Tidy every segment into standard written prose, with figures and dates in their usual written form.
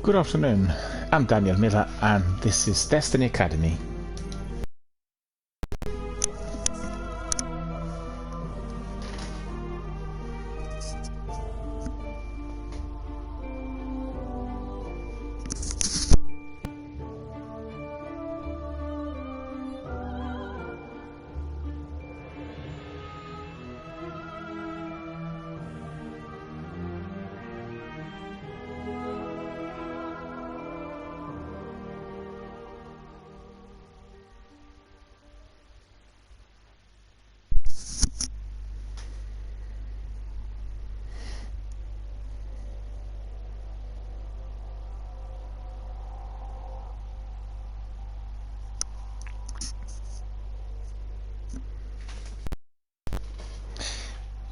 Good afternoon, I'm Daniel Miller and this is Destiny Academy.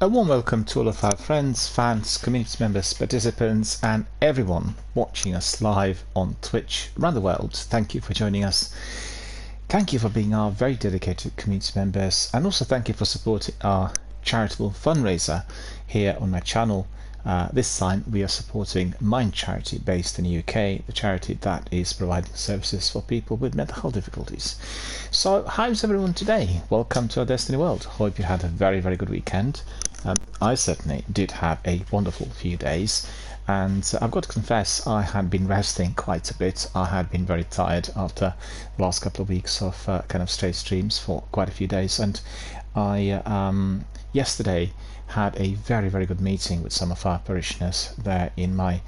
A warm welcome to all of our friends, fans, community members, participants and everyone watching us live on Twitch around the world. Thank you for joining us. Thank you for being our very dedicated community members, and also thank you for supporting our charitable fundraiser here on my channel. This time we are supporting Mind Charity based in the UK, the charity that is providing services for people with mental health difficulties. So how's everyone today? Welcome to our Destiny World. Hope you had a very good weekend. I certainly did have a wonderful few days, and I've got to confess I had been resting quite a bit. I had been very tired after the last couple of weeks of kind of straight streams for quite a few days, and I yesterday had a very good meeting with some of our parishioners there in my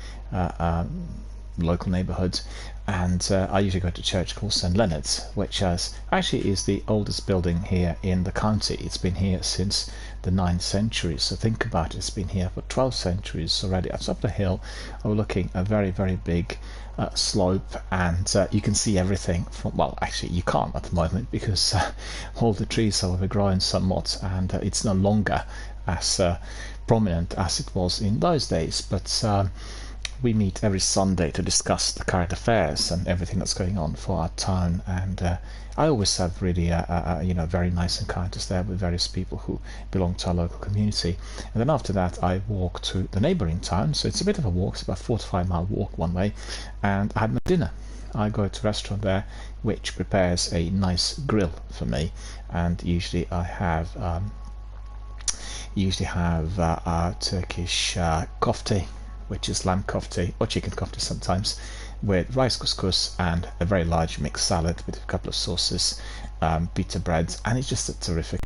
local neighbourhood, and I usually go to a church called St Leonard's, which actually is the oldest building here in the county. It's been here since the 9th century, so think about it, it's been here for 12 centuries already. At top of the hill overlooking a very big slope, and you can see everything from, well, actually you can't at the moment because all the trees are overgrown somewhat, and it's no longer as prominent as it was in those days, but we meet every Sunday to discuss the current affairs and everything that's going on for our town, and I always have really very nice encounters there with various people who belong to our local community. And then after that I walk to the neighbouring town, so it's a bit of a walk, it's about a 4 to 5 mile walk one way, and I had my dinner. I go to a restaurant there which prepares a nice grill for me, and usually I have Turkish kofte, which is lamb kofte or chicken kofte sometimes, with rice couscous and a very large mixed salad with a couple of sauces, pita bread, and it's just a terrific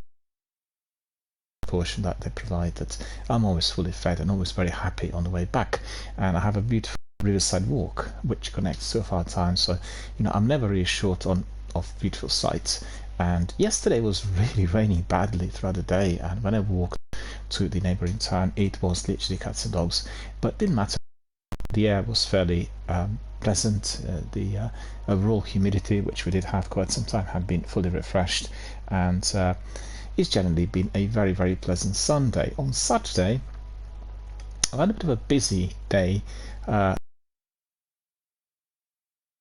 portion that they provide that I'm always fully fed and always very happy on the way back. And I have a beautiful riverside walk which connects two of our towns, so I'm never really short of beautiful sights. And yesterday was really raining badly throughout the day, and when I walked to the neighbouring town it was literally cats and dogs, but it didn't matter. The air was fairly pleasant. The overall humidity, which we did have quite some time, had been fully refreshed, and it's generally been a very pleasant Sunday. On Saturday I had a bit of a busy day,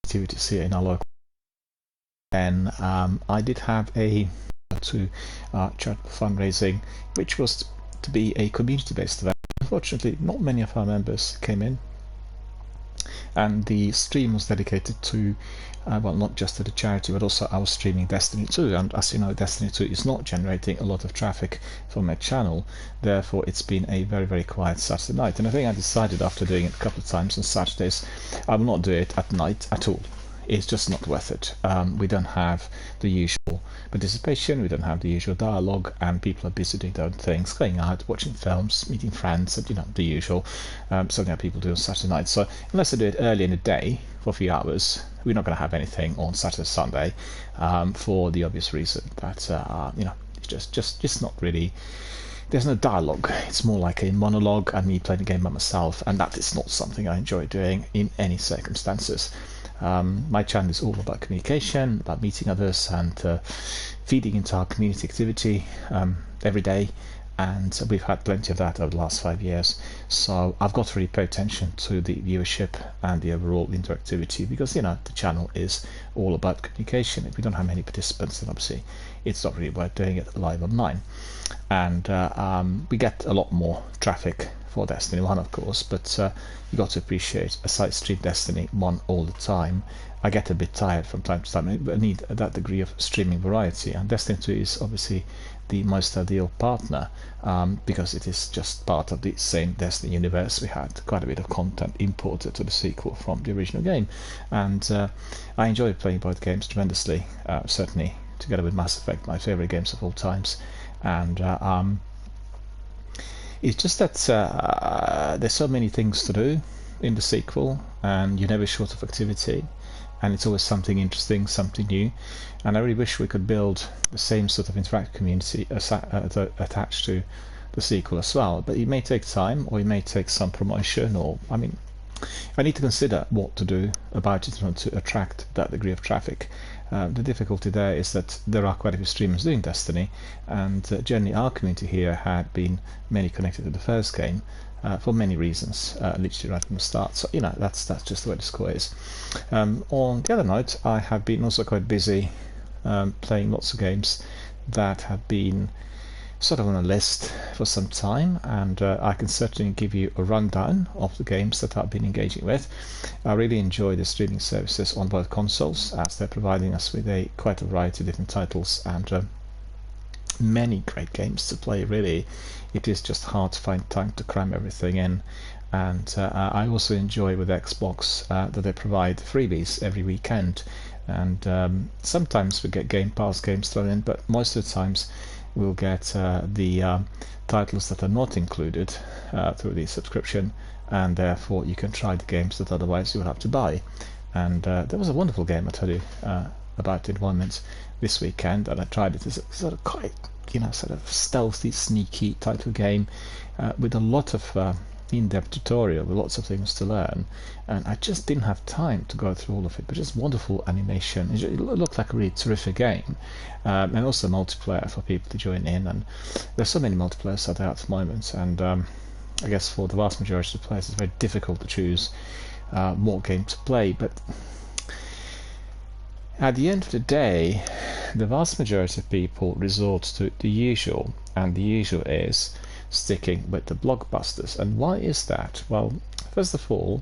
activities here in our local. Then I did have a charitable fundraising, which was to be a community-based event. Unfortunately, not many of our members came in, and the stream was dedicated to, well, not just to the charity, but also I was streaming Destiny 2, and as you know, Destiny 2 is not generating a lot of traffic for my channel, therefore it's been a very quiet Saturday night. And I think I decided after doing it a couple of times on Saturdays, I will not do it at night at all. It's just not worth it. We don't have the usual participation, we don't have the usual dialogue, and people are busy doing their own things, going out, watching films, meeting friends, and the usual, something that people do on Saturday night. So unless I do it early in the day for a few hours, we're not going to have anything on Saturday, Sunday, for the obvious reason that it's just not really. There's no dialogue. It's more like a monologue and me playing the game by myself, and that is not something I enjoy doing in any circumstances. My channel is all about communication, about meeting others, and feeding into our community activity every day, and we've had plenty of that over the last 5 years. So I've got to really pay attention to the viewership and the overall interactivity, because the channel is all about communication. If we don't have many participants, then obviously it's not really worth doing it live online. And we get a lot more traffic for Destiny 1, of course, but you got to appreciate, as I stream Destiny 1 all the time, I get a bit tired from time to time. I need that degree of streaming variety, and Destiny 2 is obviously the most ideal partner, because it is just part of the same Destiny universe. We had quite a bit of content imported to the sequel from the original game, and I enjoy playing both games tremendously, certainly together with Mass Effect, my favorite games of all times. And it's just that there's so many things to do in the sequel, and you're never short of activity, and it's always something interesting, something new. And I really wish we could build the same sort of interactive community attached to the sequel as well, but it may take time, or it may take some promotion, or I mean, I need to consider what to do about it in order to attract that degree of traffic. The difficulty there is that there are quite a few streamers doing Destiny, and generally our community here had been mainly connected to the first game for many reasons, literally right from the start. So that's just the way the score is. On the other note, I have been also quite busy playing lots of games that have been sort of on a list for some time, and I can certainly give you a rundown of the games that I've been engaging with. I really enjoy the streaming services on both consoles, as they're providing us with quite a variety of different titles and many great games to play. Really, it is just hard to find time to cram everything in. And I also enjoy with Xbox that they provide freebies every weekend, and sometimes we get Game Pass games thrown in, but most of the times we'll get the titles that are not included through the subscription, and therefore you can try the games that otherwise you would have to buy. And there was a wonderful game I told you about in 1 minute this weekend, and I tried it as a sort of quite sort of stealthy, sneaky title game with a lot of in-depth tutorial with lots of things to learn, and I just didn't have time to go through all of it, but just wonderful animation. It looked like a really terrific game, and also multiplayer for people to join in, and there's so many multiplayers out there at the moment, and I guess for the vast majority of players it's very difficult to choose what game to play. But at the end of the day, the vast majority of people resort to the usual, and the usual is sticking with the blockbusters. And why is that? Well, first of all,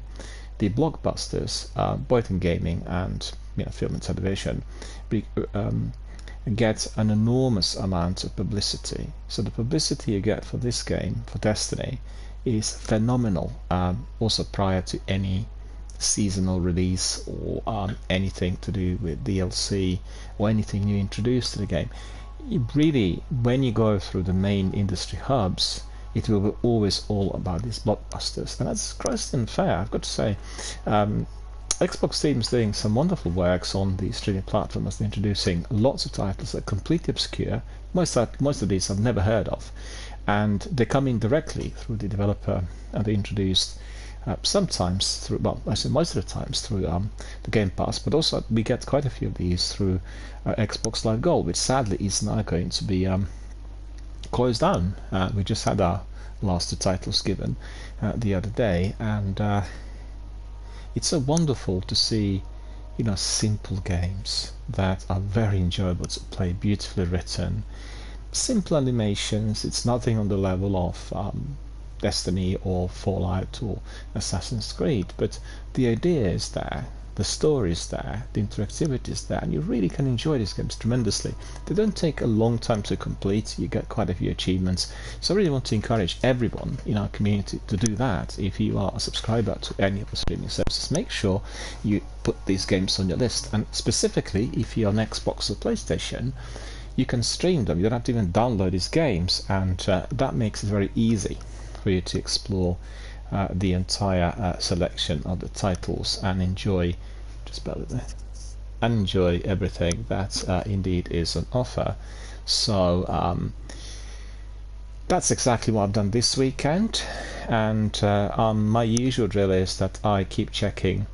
the blockbusters, both in gaming and film and television, get an enormous amount of publicity. So the publicity you get for this game, for Destiny, is phenomenal. Also prior to any seasonal release or anything to do with DLC or anything new introduced to the game. Really, when you go through the main industry hubs, it will be always all about these blockbusters, and that's grossly unfair, I've got to say. Xbox Steam is doing some wonderful works on the streaming platform, as they're introducing lots of titles that are completely obscure. Most of these I've never heard of, and they come in directly through the developer, and they introduced sometimes through, well, actually most of the times through the Game Pass, but also we get quite a few of these through Xbox Live Gold, which sadly is now going to be closed down. We just had our last two titles given the other day, and it's so wonderful to see simple games that are very enjoyable to play, beautifully written, simple animations. It's nothing on the level of Destiny or Fallout or Assassin's Creed, but the idea is there, the story is there, the interactivity is there, and you really can enjoy these games tremendously. They don't take a long time to complete, you get quite a few achievements, so I really want to encourage everyone in our community to do that. If you are a subscriber to any of the streaming services, make sure you put these games on your list, and specifically if you're on Xbox or PlayStation, you can stream them. You don't have to even download these games, and that makes it very easy for you to explore the entire selection of the titles and enjoy everything that indeed is on offer. So that's exactly what I've done this weekend, and my usual drill is that I keep checking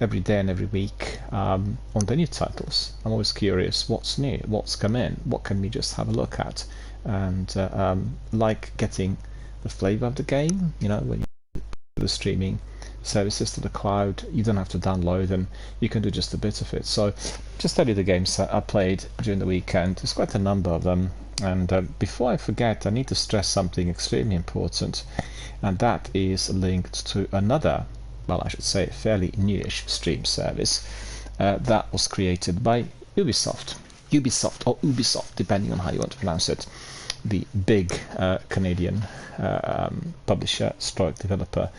every day and every week on the new titles. I'm always curious what's new, what's come in, what can we just have a look at, and like getting the flavor of the game, when you do the streaming services to the cloud. You don't have to download them. You can do just a bit of it. So just tell you the games that I played during the weekend. There's quite a number of them. And before I forget, I need to stress something extremely important, and that is linked to another, well, I should say, fairly newish stream service that was created by Ubisoft. Or Ubisoft, depending on how you want to pronounce it. The big Canadian publisher stroke developer,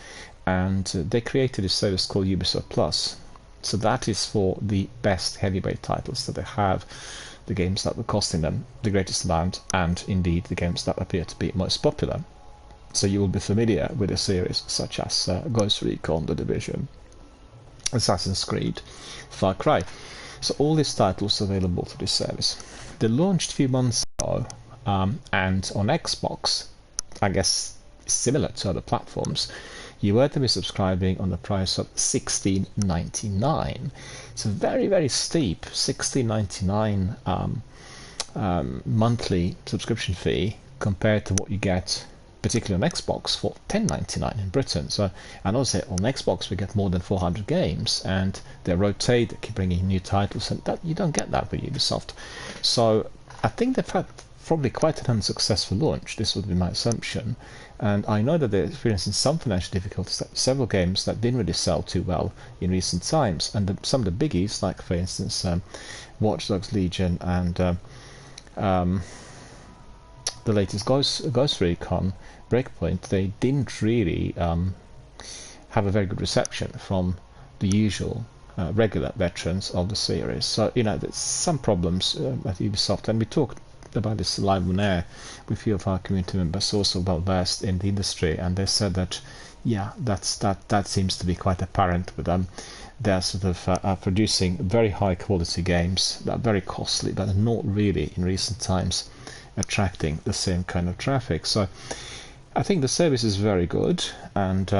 and they created a service called Ubisoft Plus. So that is for the best heavyweight titles that they have, the games that were costing them the greatest amount, and indeed the games that appear to be most popular. So you will be familiar with a series such as Ghost Recon, The Division, Assassin's Creed, Far Cry. So all these titles are available through this service. They launched a few months ago, and on Xbox, I guess similar to other platforms, you were to be subscribing on the price of $16.99. It's a very, very steep $16.99 monthly subscription fee compared to what you get particularly on Xbox for $10.99 in Britain. So, and also on Xbox we get more than 400 games, and they rotate, they keep bringing new titles, and that you don't get that with Ubisoft. So I think they've had probably quite an unsuccessful launch. This would be my assumption, and I know that they're experiencing some financial difficulties. Several games that didn't really sell too well in recent times, and some of the biggies, like for instance Watch Dogs Legion and the latest Ghost Recon Breakpoint, they didn't really have a very good reception from the usual regular veterans of the series. So there's some problems at Ubisoft, and we talked about this live on air with a few of our community members also well versed in the industry, and they said that that seems to be quite apparent with them. They're sort of producing very high quality games that are very costly, but are not really in recent times attracting the same kind of traffic. So I think the service is very good, and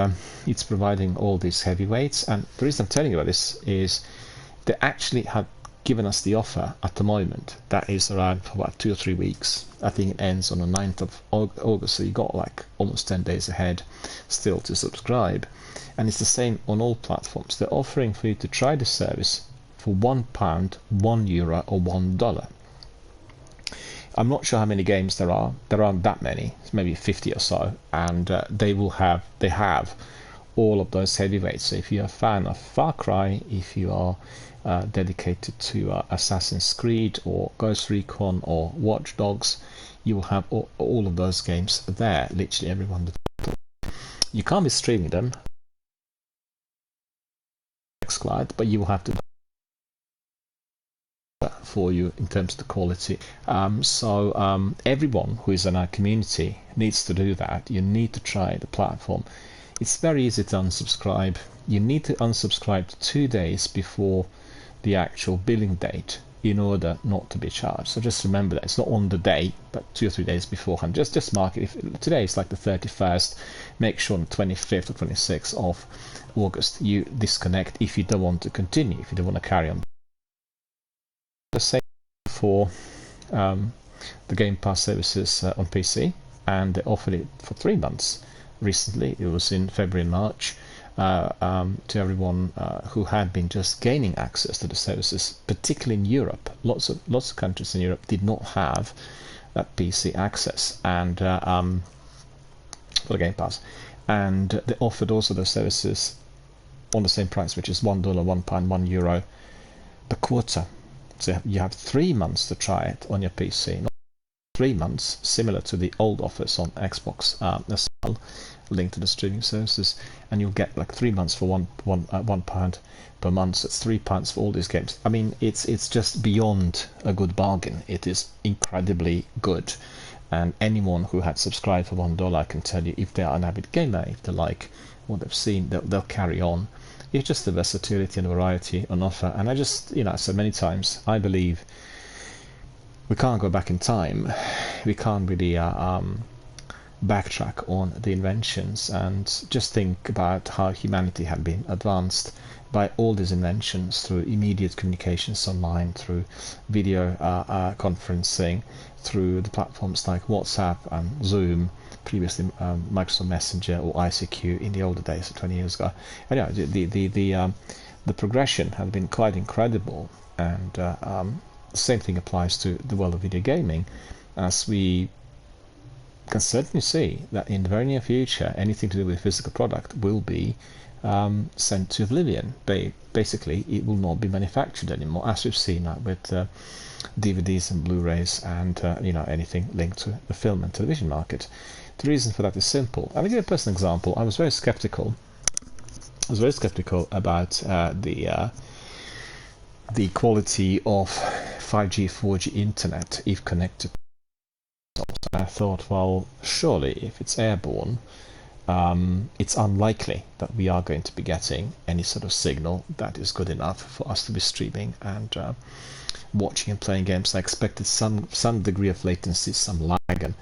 it's providing all these heavyweights. And the reason I'm telling you about this is they actually have given us the offer at the moment that is around for about 2 or 3 weeks. I think it ends on the 9th of August, so you got like almost 10 days ahead still to subscribe. And it's the same on all platforms. They're offering for you to try the service for £1, €1 or $1. I'm not sure how many games there are. There aren't that many. It's maybe 50 or so, and they have all of those heavyweights. So if you're a fan of Far Cry, if you are dedicated to Assassin's Creed or Ghost Recon or Watch Dogs, you will have all of those games there. Literally everyone. You can't be streaming them, but you will have to for you in terms of the quality. So everyone who is in our community needs to do that. You need to try the platform. It's very easy to unsubscribe. You need to unsubscribe 2 days before the actual billing date in order not to be charged. So just remember that it's not on the day, but 2 or 3 days beforehand. Just mark it. If today is like the 31st, make sure on the 25th or 26th of August you disconnect if you don't want to continue, if you don't want to carry on. The same for the Game Pass services on PC, and they offered it for 3 months recently. It was in February and March to everyone who had been just gaining access to the services, particularly in Europe. Lots of countries in Europe did not have that PC access, and for the Game Pass, and they offered also those services on the same price, which is £1, £1, €1 per quarter. So you have 3 months to try it on your PC. Not 3 months, similar to the old offers on Xbox as well, linked to the streaming services, and you'll get like 3 months for £1 per month. So it's £3 for all these games. I mean, it's just beyond a good bargain. It is incredibly good, and anyone who had subscribed for $1, I can tell you, if they are an avid gamer, if they like what they've seen, they'll carry on. It's just the versatility and variety on offer. And I just, I said many times, I believe we can't go back in time. We can't really backtrack on the inventions, and just think about how humanity had been advanced by all these inventions through immediate communications online, through video conferencing, through the platforms like WhatsApp and Zoom, previously Microsoft Messenger or ICQ in the older days, 20 years ago. Anyway, the progression has been quite incredible, and the same thing applies to the world of video gaming, as we can certainly see that in the very near future anything to do with physical product will be sent to oblivion. Basically, it will not be manufactured anymore, as we've seen with DVDs and Blu-rays and anything linked to the film and television market. The reason for that is simple. I'll give you a personal example. I was very skeptical about the quality of 5G, 4G internet if connected. And I thought, well, surely if it's airborne, it's unlikely that we are going to be getting any sort of signal that is good enough for us to be streaming and watching and playing games. I expected some degree of latency, some lag,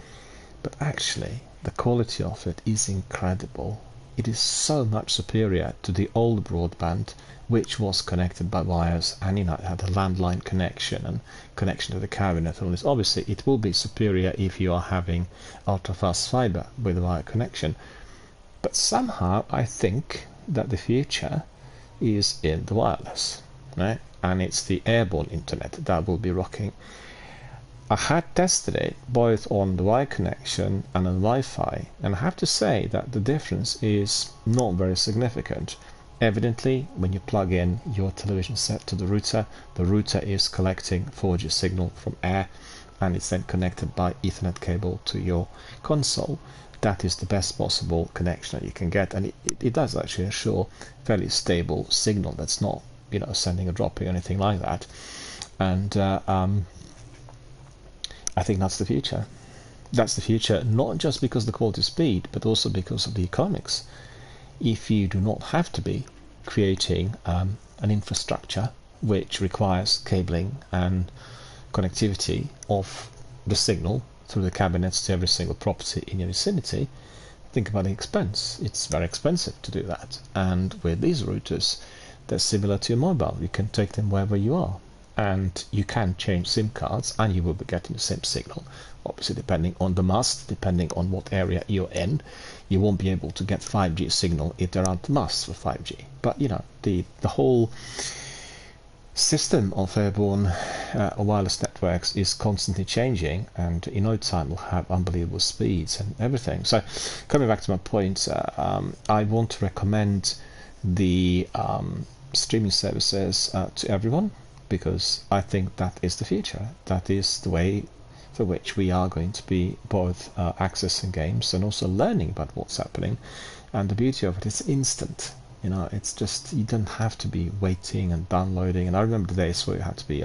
but actually the quality of it is incredible. It is so much superior to the old broadband, which was connected by wires, and it had a landline connection and connection to the cabinet and all this. Obviously it will be superior if you are having ultra fast fiber with a wire connection, but somehow I think that the future is in the wireless, right? And it's the airborne internet that will be rocking. I had tested it both on the wire connection and on Wi-Fi, and I have to say that the difference is not very significant. Evidently, when you plug in your television set to the router is collecting 4G signal from air, and it's then connected by Ethernet cable to your console. That is the best possible connection that you can get, and it does actually assure fairly stable signal that's not sending a dropping or anything like that. And I think that's the future. That's the future, not just because of the quality of speed, but also because of the economics. If you do not have to be creating an infrastructure which requires cabling and connectivity of the signal through the cabinets to every single property in your vicinity, think about the expense. It's very expensive to do that. And with these routers, they're similar to your mobile. You can take them wherever you are, and you can change SIM cards and you will be getting the same signal. Obviously, depending on the mast, depending on what area you're in, you won't be able to get 5G signal if there aren't masts for 5G. But the whole system of airborne wireless networks is constantly changing, and in no time will have unbelievable speeds and everything. So coming back to my point, I want to recommend the streaming services to everyone, because I think that is the future. That is the way for which we are going to be both accessing games and also learning about what's happening. And the beauty of it is instant. It's just, you don't have to be waiting and downloading. And I remember the days where you had to be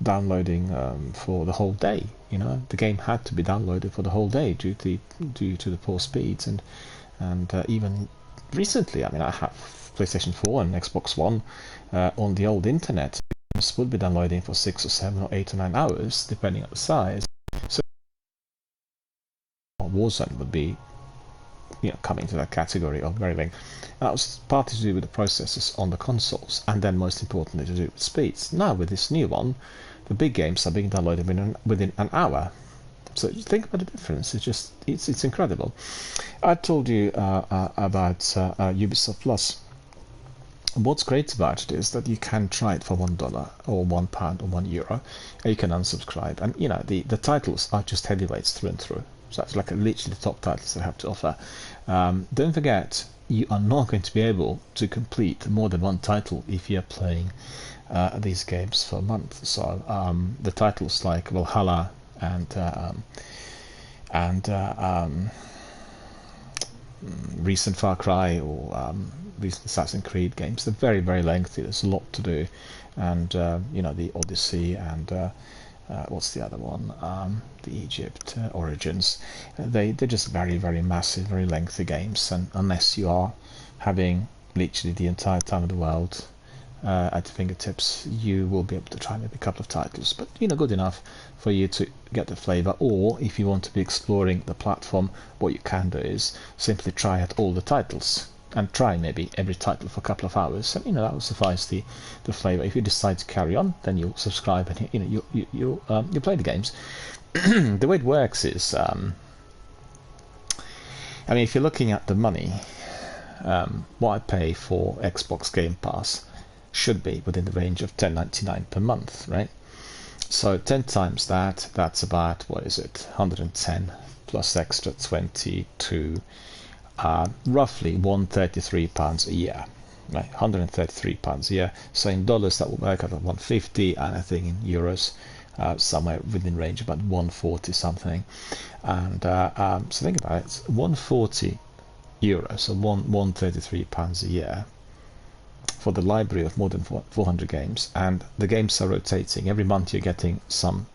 downloading for the whole day. The game had to be downloaded for the whole day due to the poor speeds. And even recently, I have PlayStation 4 and Xbox One on the old internet. Games would be downloading for 6 or 7 or 8 or 9 hours, depending on the size. So Warzone would be coming to that category of very length. That was partly to do with the processors on the consoles, and then most importantly to do with speeds. Now with this new one, the big games are being downloaded within an hour. So think about the difference. It's incredible. I told you about Ubisoft Plus. What's great about it is that you can try it for $1 or £1 or €1, and you can unsubscribe. And the titles are just heavyweights through and through. So that's like literally the top titles they have to offer. Don't forget, you are not going to be able to complete more than one title if you're playing these games for a month. So the titles like Valhalla and recent Far Cry or recent Assassin's Creed games, they're very, very lengthy. There's a lot to do, and the Odyssey and what's the other one? The Egypt Origins. They're just very, very massive, very lengthy games, and unless you are having literally the entire time of the world at your fingertips, you will be able to try maybe a couple of titles, but good enough for you to get the flavor. Or if you want to be exploring the platform, what you can do is simply try out all the titles and try maybe every title for a couple of hours, and that will suffice the flavor. If you decide to carry on, then you'll subscribe and you play the games. The way it works is I mean, if you're looking at the money, what I pay for Xbox Game Pass should be within the range of $10.99 per month, right? So 10 times that, that's about, what is it, 110 plus extra 22, roughly £133 a year, right? £133 a year. So in dollars that will work out at 150, and I think in euros somewhere within range about 140 something. And so think about it, 140 euros, so £133 a year for the library of more than 400 games, and the games are rotating. Every month you're getting some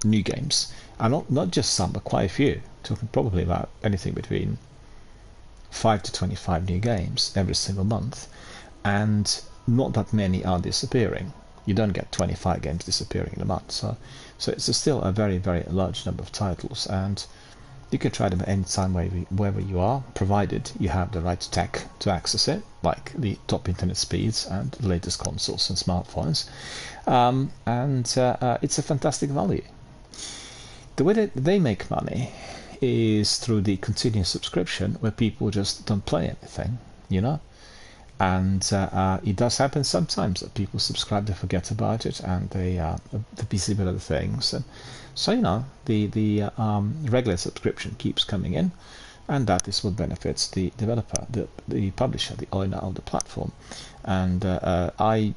new games, and not just some, but quite a few. Talking probably about anything between 5 to 25 new games every single month, and not that many are disappearing. You don't get 25 games disappearing in a month, so it's still a very, very large number of titles, and you can try them at any time wherever you are, provided you have the right tech to access it, like the top internet speeds and the latest consoles and smartphones. It's a fantastic value. The way that they make money is through the continuous subscription, where people just don't play anything, you know? And it does happen sometimes that people subscribe, they forget about it, and they're busy with other things. And so, you know, the regular subscription keeps coming in, and that is what benefits the developer, the publisher, the owner of the platform. And I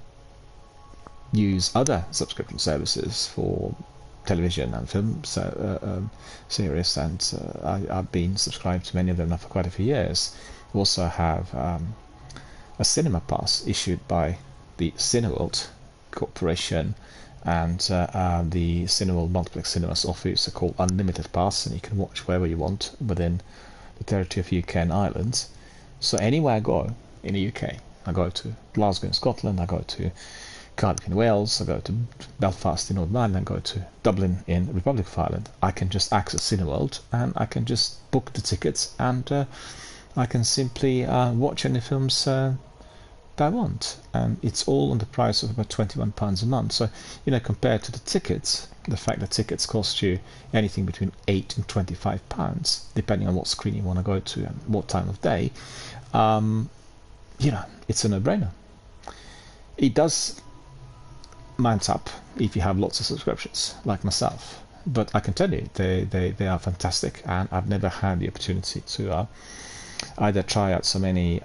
use other subscription services for television and film series, and I've been subscribed to many of them now for quite a few years. We also have a cinema pass issued by the Cineworld Corporation, and the Cineworld Multiplex Cinemas offer so called Unlimited Pass, and you can watch wherever you want within the territory of UK and Ireland. So anywhere I go in the UK, I go to Glasgow in Scotland, I go to Cardiff in Wales, I go to Belfast in Northern Ireland, I go to Dublin in the Republic of Ireland, I can just access Cineworld, and I can just book the tickets, and I can simply watch any films that I want, and it's all on the price of about £21 a month. So, you know, compared to the tickets, the fact that tickets cost you anything between £8 and £25, depending on what screen you want to go to and what time of day, you know, it's a no-brainer. It does mount up if you have lots of subscriptions, like myself. But I can tell you, they are fantastic, and I've never had the opportunity to either try out so many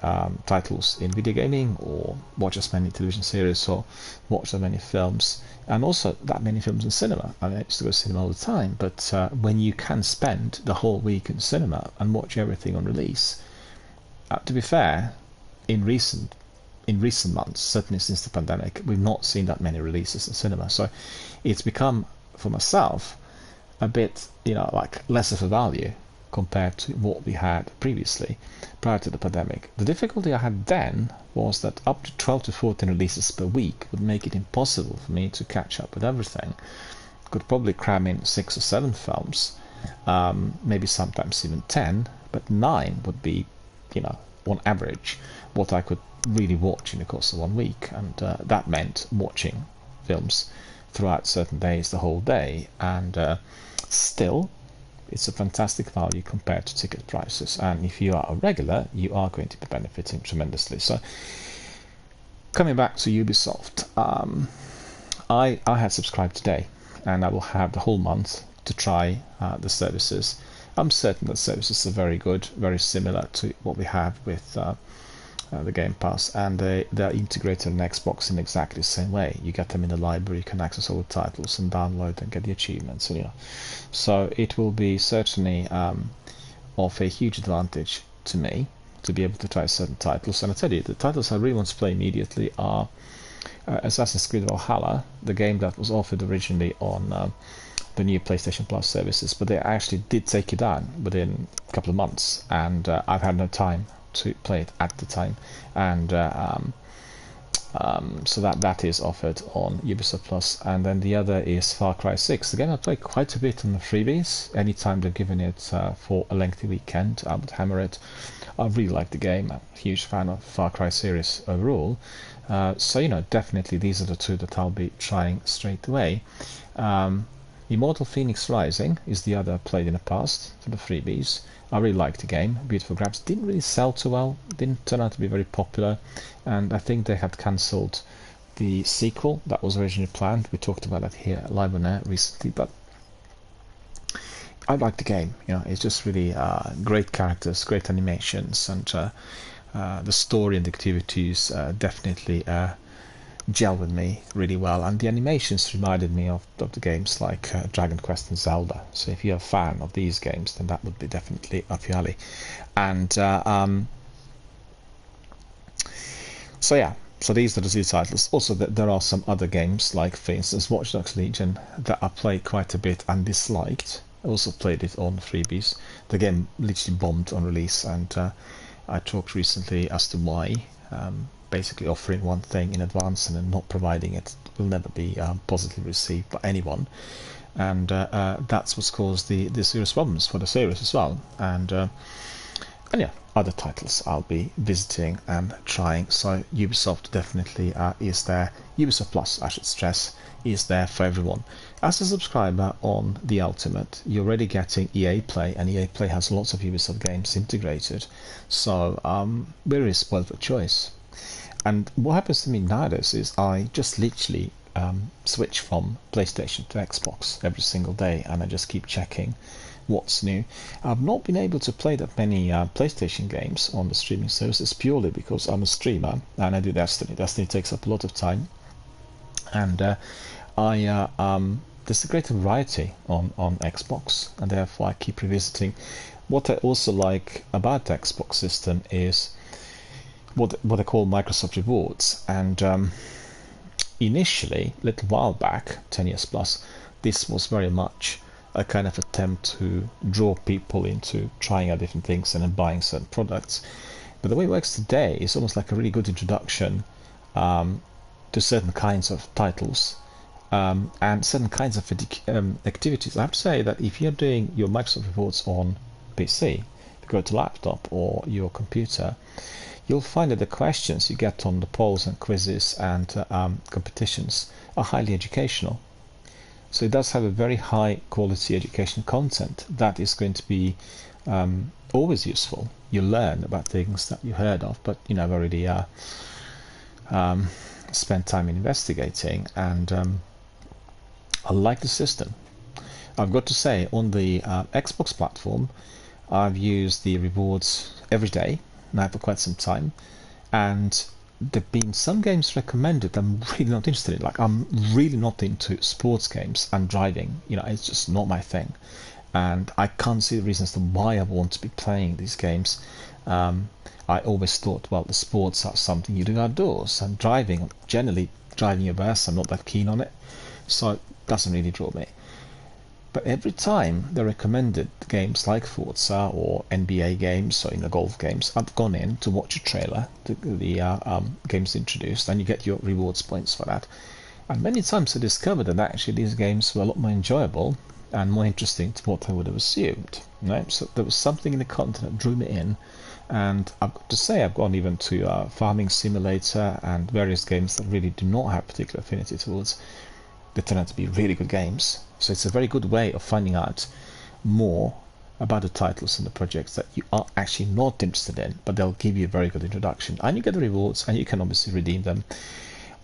titles in video gaming, or watch as many television series, or watch so many films, and also that many films in cinema. I mean, I used to go to cinema all the time, but when you can spend the whole week in cinema and watch everything on release, to be fair, in recent months, certainly since the pandemic, we've not seen that many releases in cinema. So it's become, for myself, a bit, you know, like less of a value compared to what we had previously, prior to the pandemic. The difficulty I had then was that up to 12 to 14 releases per week would make it impossible for me to catch up with everything. Could probably cram in 6 or 7 films, maybe sometimes even 10, but 9 would be, you know, on average, what I could really watch in the course of 1 week, and that meant watching films throughout certain days, the whole day, and still, it's a fantastic value compared to ticket prices, and if you are a regular, you are going to be benefiting tremendously. So, coming back to Ubisoft, I had subscribed today, and I will have the whole month to try the services. I'm certain that services are very good, very similar to what we have with the Game Pass, and they're integrated on Xbox in exactly the same way. You get them in the library, you can access all the titles and download and get the achievements, and you know. So it will be certainly of a huge advantage to me to be able to try certain titles. And I tell you, the titles I really want to play immediately are Assassin's Creed Valhalla, the game that was offered originally on the new PlayStation Plus services, but they actually did take it down within a couple of months, and I've had no time to play it at the time, and so that is offered on Ubisoft Plus. And then the other is Far Cry 6, the game I played quite a bit on the freebies. Anytime they're giving it for a lengthy weekend, I would hammer it. I really like the game. I'm a huge fan of Far Cry series overall, so you know, definitely these are the two that I'll be trying straight away. Immortal Phoenix Rising is the other I played in the past for the freebies. I really liked the game, beautiful graphics. Didn't really sell too well, didn't turn out to be very popular, and I think they had cancelled the sequel that was originally planned. We talked about that here at Live on Air recently, but I like the game. You know, it's just really great characters, great animations, and the story and the activities definitely gel with me really well, and the animations reminded me of the games like Dragon Quest and Zelda. So if you're a fan of these games, then that would be definitely up your alley. And so yeah, so these are the two titles. Also, there are some other games, like for instance Watch Dogs Legion, that I played quite a bit and disliked. I also played it on freebies. The game literally bombed on release, and I talked recently as to why. Basically offering one thing in advance and then not providing it will never be positively received by anyone, and that's what's caused the serious problems for the series as well. And yeah, other titles I'll be visiting and trying. So Ubisoft definitely is there. Ubisoft Plus, I should stress, is there for everyone. As a subscriber on the Ultimate, you're already getting EA Play, and EA Play has lots of Ubisoft games integrated, so very spoiled for choice. And what happens to me nowadays is I just literally switch from PlayStation to Xbox every single day, and I just keep checking what's new. I've not been able to play that many PlayStation games on the streaming services purely because I'm a streamer and I do Destiny. Destiny takes up a lot of time, and there's a greater variety on Xbox, and therefore I keep revisiting. What I also like about the Xbox system is what they call Microsoft Rewards, and initially, a little while back, 10 years plus, this was very much a kind of attempt to draw people into trying out different things and then buying certain products. But the way it works today is almost like a really good introduction to certain kinds of titles and certain kinds of activities. I have to say that if you're doing your Microsoft Rewards on PC, if you go to laptop or your computer, you'll find that the questions you get on the polls and quizzes and competitions are highly educational. So it does have a very high quality education content that is going to be always useful. You learn about things that you heard of, but you never really spent time investigating. And I like the system. I've got to say, on the Xbox platform, I've used the rewards every day now for quite some time, and there've been some games recommended I'm really not interested in. Like, I'm really not into sports games and driving. You know, it's just not my thing, and I can't see the reasons to why I want to be playing these games. I always thought, well, the sports are something you do outdoors, and driving, generally driving a bus, I'm not that keen on it, so it doesn't really draw me. But every time they recommended games like Forza or NBA games or golf games, I've gone in to watch a trailer, the games introduced, and you get your rewards points for that. And many times I discovered that actually these games were a lot more enjoyable and more interesting to what I would have assumed. Right? So there was something in the content that drew me in, and I've got to say I've gone even to Farming Simulator and various games that really do not have particular affinity towards. They turn out to be really good games. So it's a very good way of finding out more about the titles and the projects that you are actually not interested in, but they'll give you a very good introduction, and you get the rewards, and you can obviously redeem them.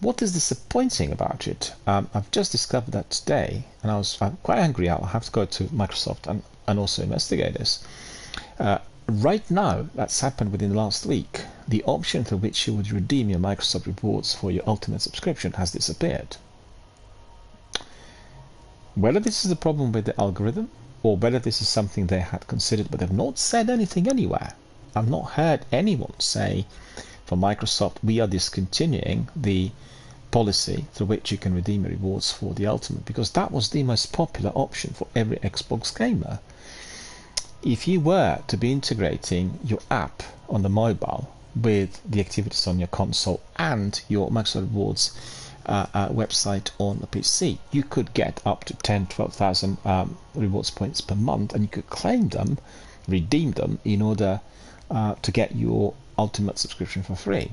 What is disappointing about it, I've just discovered that today, and I'm quite angry. I'll have to go to Microsoft and also investigate this. Right now, that's happened within the last week. The option for which you would redeem your Microsoft rewards for your Ultimate subscription has disappeared. Whether this is a problem with the algorithm, or whether this is something they had considered but have not said anything anywhere. I've not heard anyone say from Microsoft, we are discontinuing the policy through which you can redeem rewards for the Ultimate, because that was the most popular option for every Xbox gamer. If you were to be integrating your app on the mobile with the activities on your console and your Microsoft Rewards website on a PC, you could get up to 12,000 rewards points per month, and you could claim them, redeem them in order to get your Ultimate subscription for free.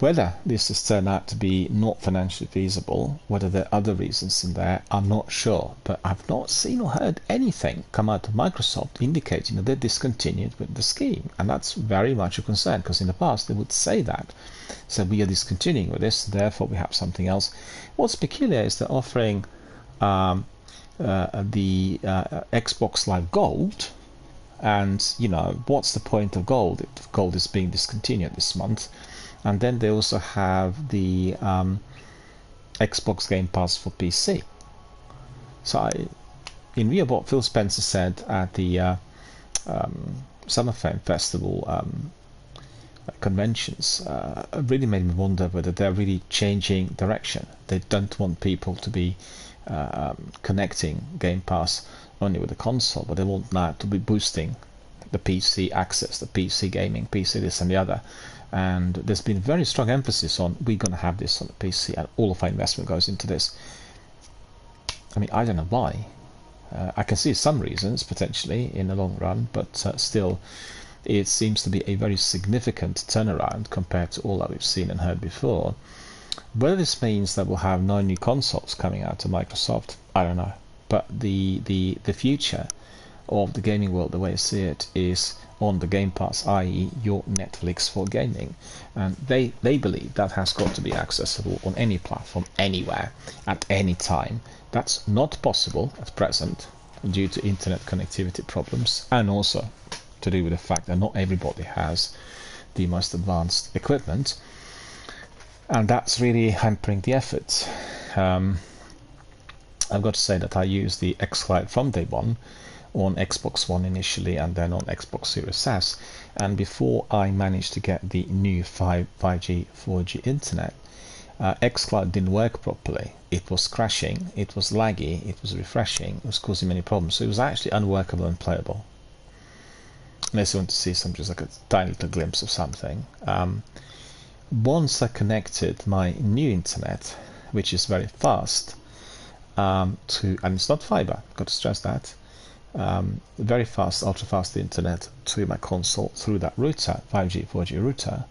Whether this has turned out to be not financially feasible, whether there are other reasons in there, I'm not sure. But I've not seen or heard anything come out of Microsoft indicating that they're discontinued with the scheme. And that's very much a concern, because in the past they would say that. So we are discontinuing with this, therefore we have something else. What's peculiar is they're offering the Xbox Live Gold. And, you know, what's the point of Gold if Gold is being discontinued this month? And then they also have the Xbox Game Pass for PC. So in view of what Phil Spencer said at the Summer Fame Festival conventions, it really made me wonder whether they're really changing direction. They don't want people to be connecting Game Pass only with the console, but they want now to be boosting the PC access, the PC gaming, PC this and the other. And there's been very strong emphasis on we're going to have this on the PC, and all of our investment goes into this. I mean, I don't know why. I can see some reasons potentially in the long run, but still, it seems to be a very significant turnaround compared to all that we've seen and heard before. Whether this means that we'll have no new consoles coming out of Microsoft, I don't know. But the future of the gaming world, the way I see it, is on the Game Pass, i.e. your Netflix for gaming. And they believe that has got to be accessible on any platform, anywhere, at any time. That's not possible at present due to internet connectivity problems, and also to do with the fact that not everybody has the most advanced equipment. And that's really hampering the effort. I've got to say that I used the xCloud from day one on Xbox One initially, and then on Xbox Series S. And before I managed to get the new 5G, 4G internet, xCloud didn't work properly. It was crashing, it was laggy, it was refreshing, it was causing many problems. So it was actually unworkable and playable. Unless you want to see some, just like a tiny little glimpse of something. Once I connected my new internet, which is very fast, and it's not fiber, I've got to stress that, very fast, ultra fast internet to my console through that router, 5G, 4G router,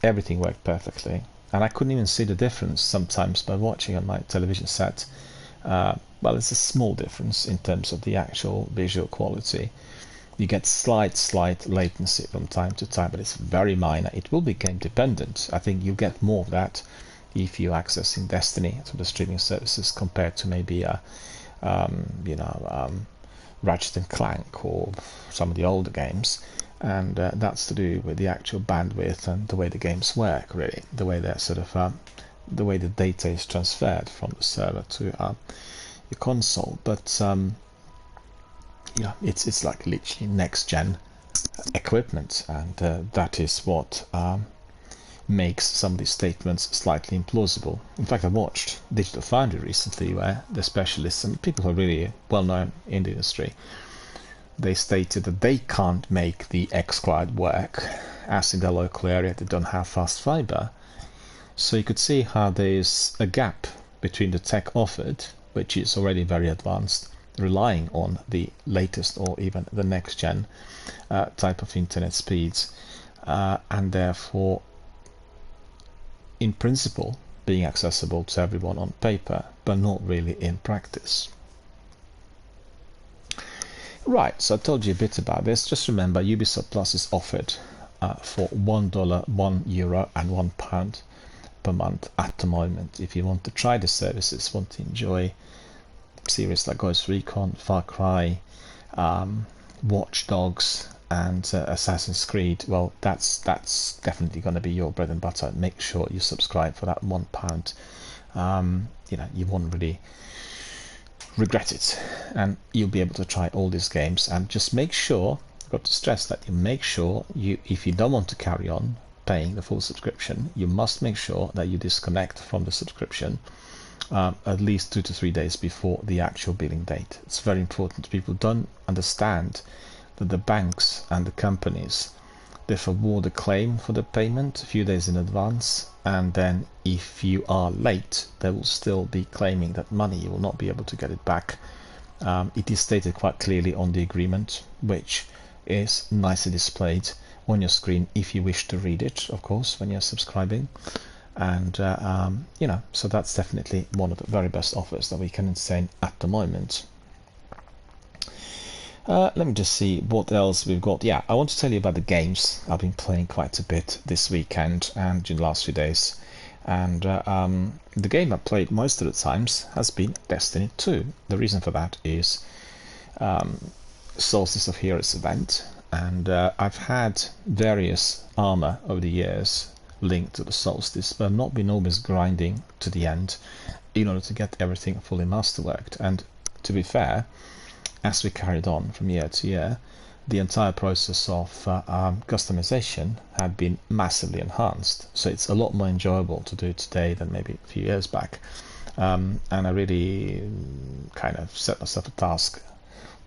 everything worked perfectly. And I couldn't even see the difference sometimes by watching on my television set. Well, it's a small difference in terms of the actual visual quality. You get slight latency from time to time, but it's very minor. It will be game dependent. I think you'll get more of that if you're accessing Destiny through the streaming services compared to maybe Ratchet and Clank or some of the older games. And that's to do with the actual bandwidth and the way the games work, really, the way they're sort of the way the data is transferred from the server to your console. But yeah, it's like literally next gen equipment, and that is what makes some of these statements slightly implausible. In fact, I watched Digital Foundry recently, where the specialists and people who are really well known in the industry, they stated that they can't make the xCloud work, as in their local area they don't have fast fiber. So you could see how there's a gap between the tech offered, which is already very advanced, relying on the latest or even the next gen type of internet speeds, and therefore in principle being accessible to everyone on paper, but not really in practice. Right, so I told you a bit about this. Just remember, Ubisoft Plus is offered for $1, €1 and £1 per month at the moment. If you want to try the services, want to enjoy series like Ghost Recon, Far Cry, Watch Dogs, and Assassin's Creed, well, that's definitely going to be your bread and butter. Make sure you subscribe for that £1. You won't really regret it, and you'll be able to try all these games. And just make sure, I've got to stress that you make sure if you don't want to carry on paying the full subscription, you must make sure that you disconnect from the subscription at least 2 to 3 days before the actual billing date. It's very important. People don't understand that the banks and the companies, they forward a claim for the payment a few days in advance, and then if you are late, they will still be claiming that money. You will not be able to get it back. It is stated quite clearly on the agreement, which is nicely displayed on your screen if you wish to read it, of course, when you're subscribing. And you know, so that's definitely one of the very best offers that we can entertain at the moment. Let me just see what else we've got. Yeah, I want to tell you about the games I've been playing quite a bit this weekend and in the last few days. And the game I played most of the times has been Destiny 2. The reason for that is Solstice of Heroes event, and I've had various armor over the years linked to the Solstice, but I've not been always grinding to the end in order to get everything fully masterworked. And to be fair, as we carried on from year to year, the entire process of customization had been massively enhanced. So it's a lot more enjoyable to do today than maybe a few years back. And I really kind of set myself a task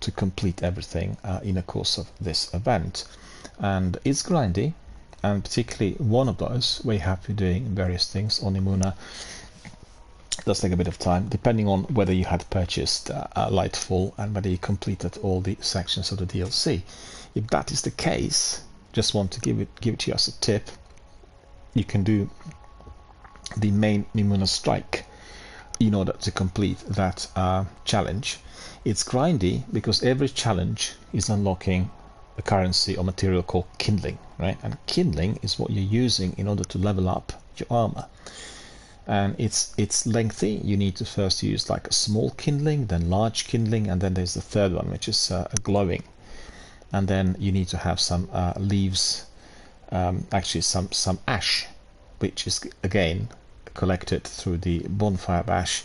to complete everything in the course of this event. And it's grindy, and particularly one of those where you have to be doing various things on Imuna. Does take a bit of time, depending on whether you had purchased Lightfall and whether you completed all the sections of the DLC. If that is the case, just want to give it to you as a tip. You can do the main Nimuna Strike in order to complete that challenge. It's grindy because every challenge is unlocking a currency or material called kindling, right? And kindling is what you're using in order to level up your armor. And it's lengthy. You need to first use like a small kindling, then large kindling, and then there's the third one, which is a glowing. And then you need to have some leaves, actually some ash, which is again collected through the bonfire of ash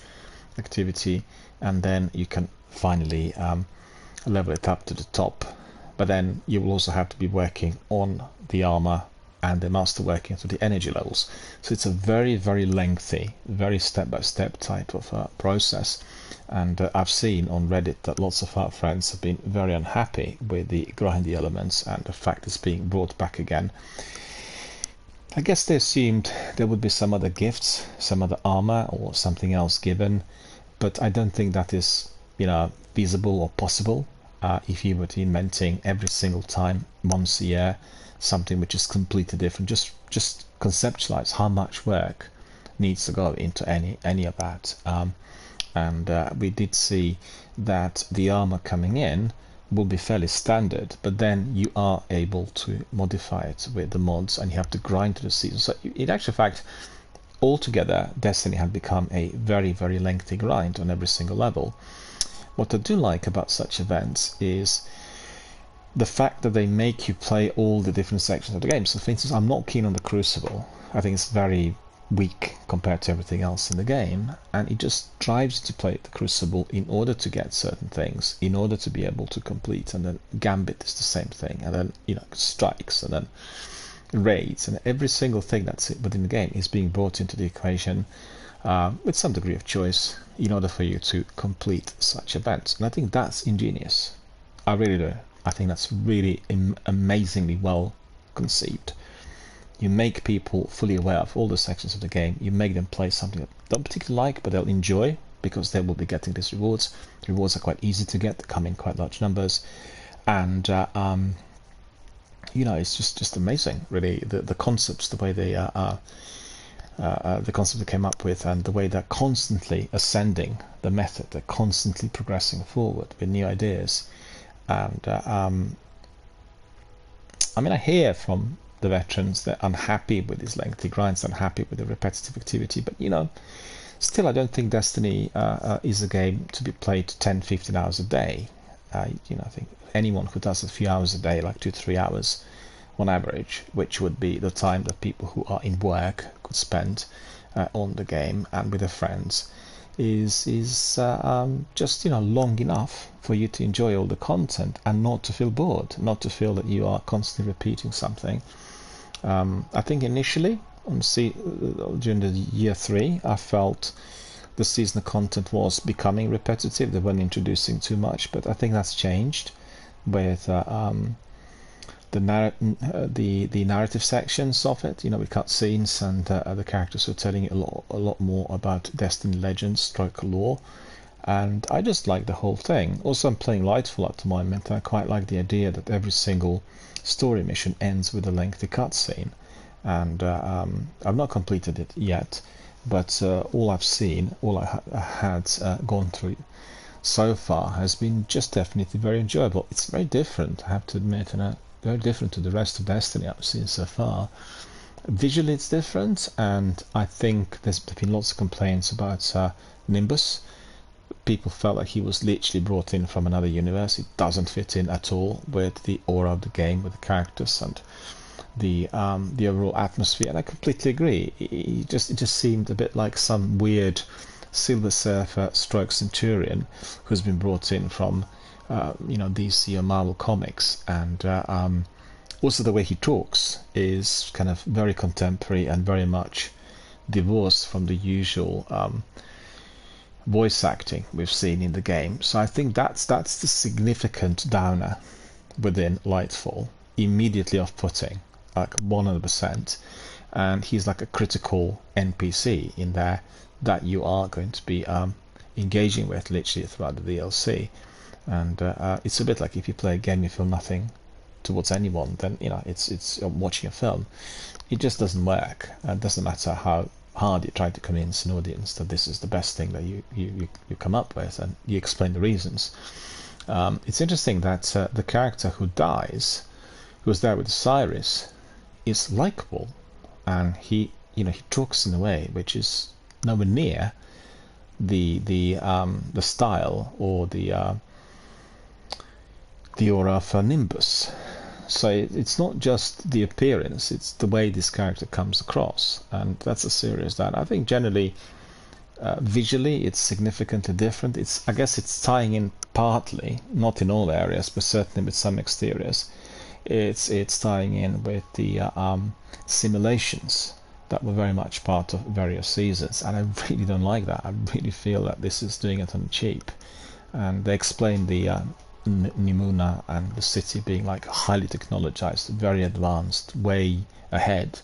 activity, and then you can finally level it up to the top. But then you will also have to be working on the armor and the master working to the energy levels. So it's a very, very lengthy, very step-by-step type of process. And I've seen on Reddit that lots of our friends have been very unhappy with the grindy elements and the fact it's being brought back again. I guess they assumed there would be some other gifts, some other armor or something else given, but I don't think that is, you know, feasible or possible if you were to inventing every single time, once a year, something which is completely different. Just conceptualize how much work needs to go into any of that. And we did see that the armor coming in will be fairly standard, but then you are able to modify it with the mods, and you have to grind to the season. So in actual fact, altogether, Destiny had become a very, very lengthy grind on every single level. What I do like about such events is the fact that they make you play all the different sections of the game. So for instance, I'm not keen on the Crucible. I think it's very weak compared to everything else in the game, and it just drives you to play the Crucible in order to get certain things, in order to be able to complete. And then Gambit is the same thing, and then, you know, strikes, and then raids, and every single thing that's within the game is being brought into the equation with some degree of choice in order for you to complete such events. And I think that's ingenious. I really do. I think that's really amazingly well conceived. You make people fully aware of all the sections of the game. You make them play something that they don't particularly like, but they'll enjoy because they will be getting these rewards. The rewards are quite easy to get. They come in quite large numbers. And, you know, it's just amazing, really. The concepts, the way they the concept they came up with, and the way they're constantly ascending the method. They're constantly progressing forward with new ideas. And I mean, I hear from the veterans they're unhappy with these lengthy grinds, unhappy with the repetitive activity, but you know, still I don't think Destiny is a game to be played 10-15 hours a day. You know, I think anyone who does a few hours a day, like 2-3 hours on average, which would be the time that people who are in work could spend on the game and with their friends, is just, you know, long enough for you to enjoy all the content and not to feel bored, not to feel that you are constantly repeating something. I think initially during the year 3, I felt the seasonal content was becoming repetitive. They weren't introducing too much, but I think that's changed with the narrative sections of it, you know, with cutscenes and the characters who are telling you a lot more about Destiny Legends stroke lore. and I just like the whole thing. Also, I'm playing Lightfall at the moment, and I quite like the idea that every single story mission ends with a lengthy cutscene. And I've not completed it yet, but all I've seen, all I had gone through so far has been just definitely very enjoyable. It's very different, I have to admit, and very different to the rest of Destiny I've seen so far. Visually it's different, and I think there's been lots of complaints about Nimbus. People felt like he was literally brought in from another universe. It doesn't fit in at all with the aura of the game, with the characters and the overall atmosphere, and I completely agree. It just seemed a bit like some weird Silver Surfer stroke Centurion who's been brought in from DC or Marvel Comics, and also the way he talks is kind of very contemporary and very much divorced from the usual voice acting we've seen in the game. So I think that's the significant downer within Lightfall. Immediately off-putting, like 100%, and he's like a critical NPC in there that you are going to be engaging with literally throughout the DLC. And it's a bit like if you play a game you feel nothing towards anyone, then it's watching a film. It just doesn't work. It doesn't matter how hard you try to convince an audience that this is the best thing that you come up with, and you explain the reasons. It's interesting that the character who dies, who was there with Cyrus, is likable, and he talks in a way which is nowhere near the style or the aura of Nimbus. So it's not just the appearance, it's the way this character comes across, and that's a serious that I think generally visually it's significantly different. I guess it's tying in partly, not in all areas, but certainly with some exteriors. It's tying in with the simulations that were very much part of various seasons, and I really don't like that. I really feel that this is doing it on cheap, and they explain the Nimuna and the city being like highly technologized, very advanced, way ahead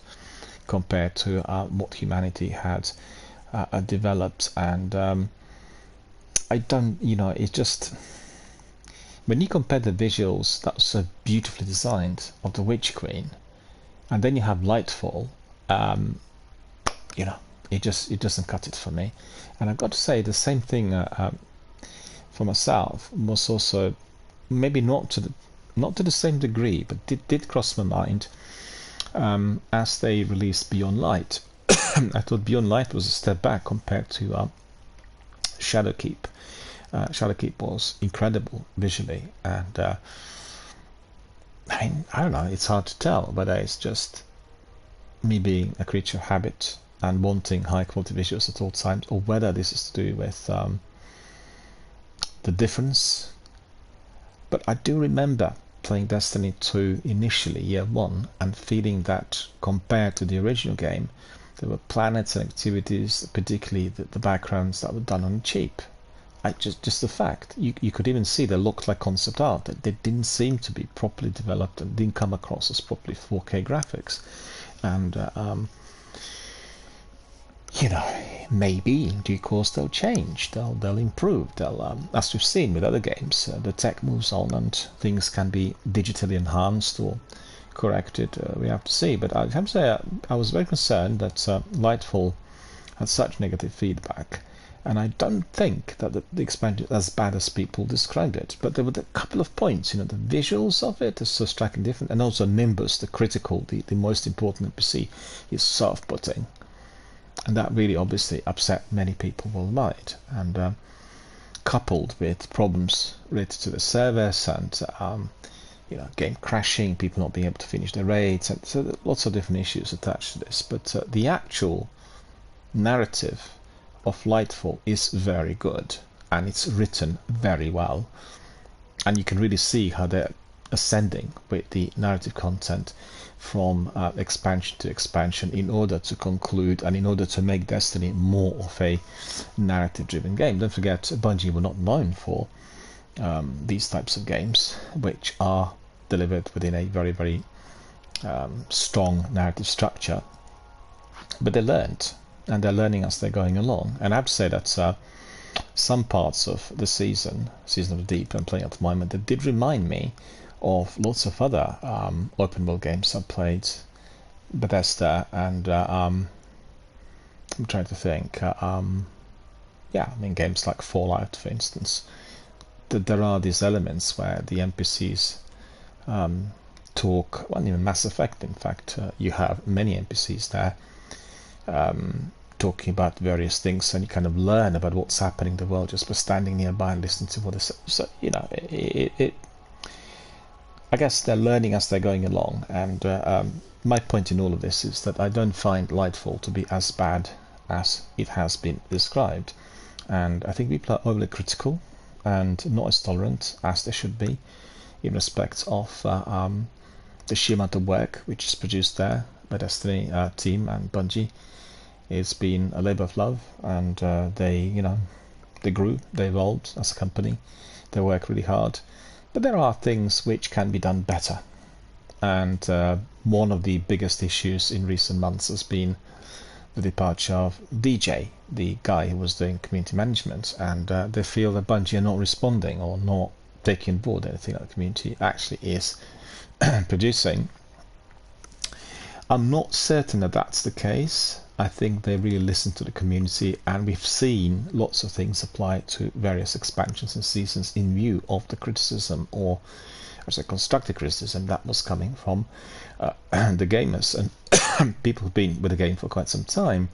compared to what humanity had developed. And I don't, it just, when you compare the visuals that were so beautifully designed of the Witch Queen, and then you have Lightfall, it doesn't cut it for me. And I've got to say the same thing for myself was also maybe not to the same degree, but did cross my mind as they released Beyond Light. I thought Beyond Light was a step back compared to Shadowkeep. Shadowkeep was incredible visually, and I don't know, it's hard to tell whether it's just me being a creature of habit and wanting high quality visuals at all times, or whether this is to do with the difference. But I do remember playing Destiny 2 initially, year one, and feeling that compared to the original game, there were planets and activities, particularly the backgrounds that were done on cheap. Just the fact, you could even see they looked like concept art. They didn't seem to be properly developed and didn't come across as properly 4K graphics. And maybe in due course they'll change, they'll improve, they'll as we've seen with other games, the tech moves on and things can be digitally enhanced or corrected. We have to see, but I have to say I was very concerned that Lightfall had such negative feedback, and I don't think that the expansion is as bad as people described it. But there were a couple of points, the visuals of it is so striking different, and also Nimbus, the critical, the most important NPC, is so off-putting. And that really obviously upset many people worldwide, and coupled with problems related to the service and game crashing, people not being able to finish their raids, and so lots of different issues attached to this. But the actual narrative of Lightfall is very good, and it's written very well, and you can really see how they're ascending with the narrative content from expansion to expansion in order to conclude and in order to make Destiny more of a narrative-driven game. Don't forget, Bungie were not known for these types of games, which are delivered within a very, very strong narrative structure. But they learned, and they're learning as they're going along. And I have to say that some parts of the season of the Deep I'm playing at the moment, that did remind me of lots of other open world games I've played, Bethesda, and I'm trying to think. Yeah, I mean games like Fallout, for instance. There are these elements where the NPCs talk. Well, even Mass Effect, in fact, you have many NPCs there talking about various things, and you kind of learn about what's happening in the world just by standing nearby and listening to what they say. So, you know, I guess they're learning as they're going along, and my point in all of this is that I don't find Lightfall to be as bad as it has been described, and I think people are overly critical and not as tolerant as they should be in respect of the sheer amount of work which is produced there by Destiny team and Bungie. It's been a labour of love, and they grew, they evolved as a company, they work really hard. But there are things which can be done better, and one of the biggest issues in recent months has been the departure of DJ, the guy who was doing community management, and they feel that Bungie are not responding or not taking on board anything that the community actually is producing. I'm not certain that that's the case. I think they really listen to the community, and we've seen lots of things applied to various expansions and seasons in view of the criticism, or as a constructive criticism, that was coming from the gamers and people who've been with the game for quite some time.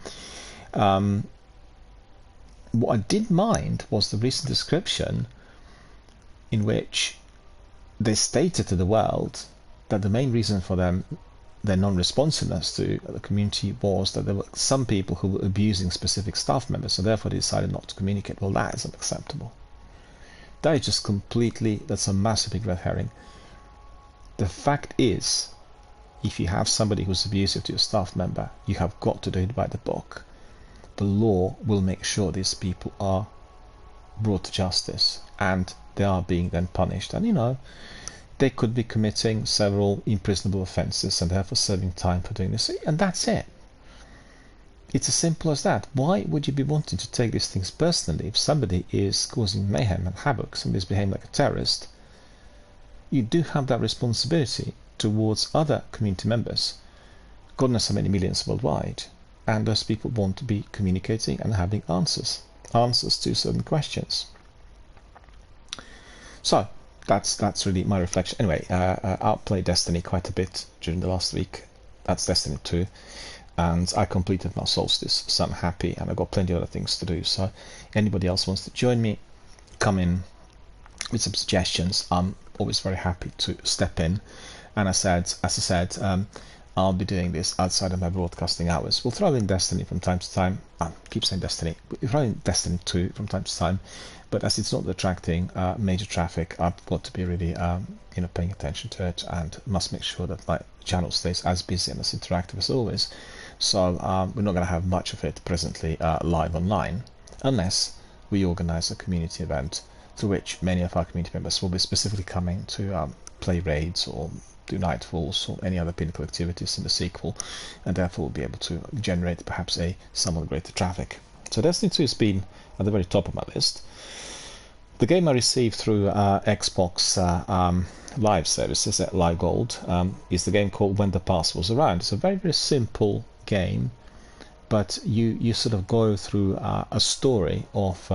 What I did mind was the recent description in which they stated to the world that the main reason for their non-responsiveness to the community was that there were some people who were abusing specific staff members, so therefore they decided not to communicate. Well, that isn't acceptable. That is just completely, that's a massive big red herring. The fact is, if you have somebody who's abusive to your staff member, you have got to do it by the book. The law will make sure these people are brought to justice, and they are being then punished. And you know, they could be committing several imprisonable offences and therefore serving time for doing this, and that's it. It's as simple as that. Why would you be wanting to take these things personally? If somebody is causing mayhem and havoc, somebody's behaving like a terrorist, you do have that responsibility towards other community members, God knows how many millions worldwide, and those people want to be communicating and having answers to certain questions. So that's really my reflection. Anyway, I outplayed Destiny quite a bit during the last week. That's Destiny 2, and I completed my Solstice, so I'm happy, and I've got plenty of other things to do. So anybody else wants to join me, come in with some suggestions. I'm always very happy to step in. And as I said, I'll be doing this outside of my broadcasting hours. We'll throw in Destiny from time to time. I keep saying Destiny. We'll throw in Destiny 2 from time to time. But as it's not attracting major traffic, I've got to be really paying attention to it, and must make sure that my channel stays as busy and as interactive as always. So we're not going to have much of it presently live online, unless we organize a community event to which many of our community members will be specifically coming to play raids or do Nightfalls or any other Pinnacle activities in the sequel, and therefore we'll be able to generate perhaps a somewhat greater traffic. So Destiny 2 has been at the very top of my list. The game I received through Xbox Live services at Live Gold is the game called When the Past Was Around. It's a very, very simple game, but you sort of go through a story of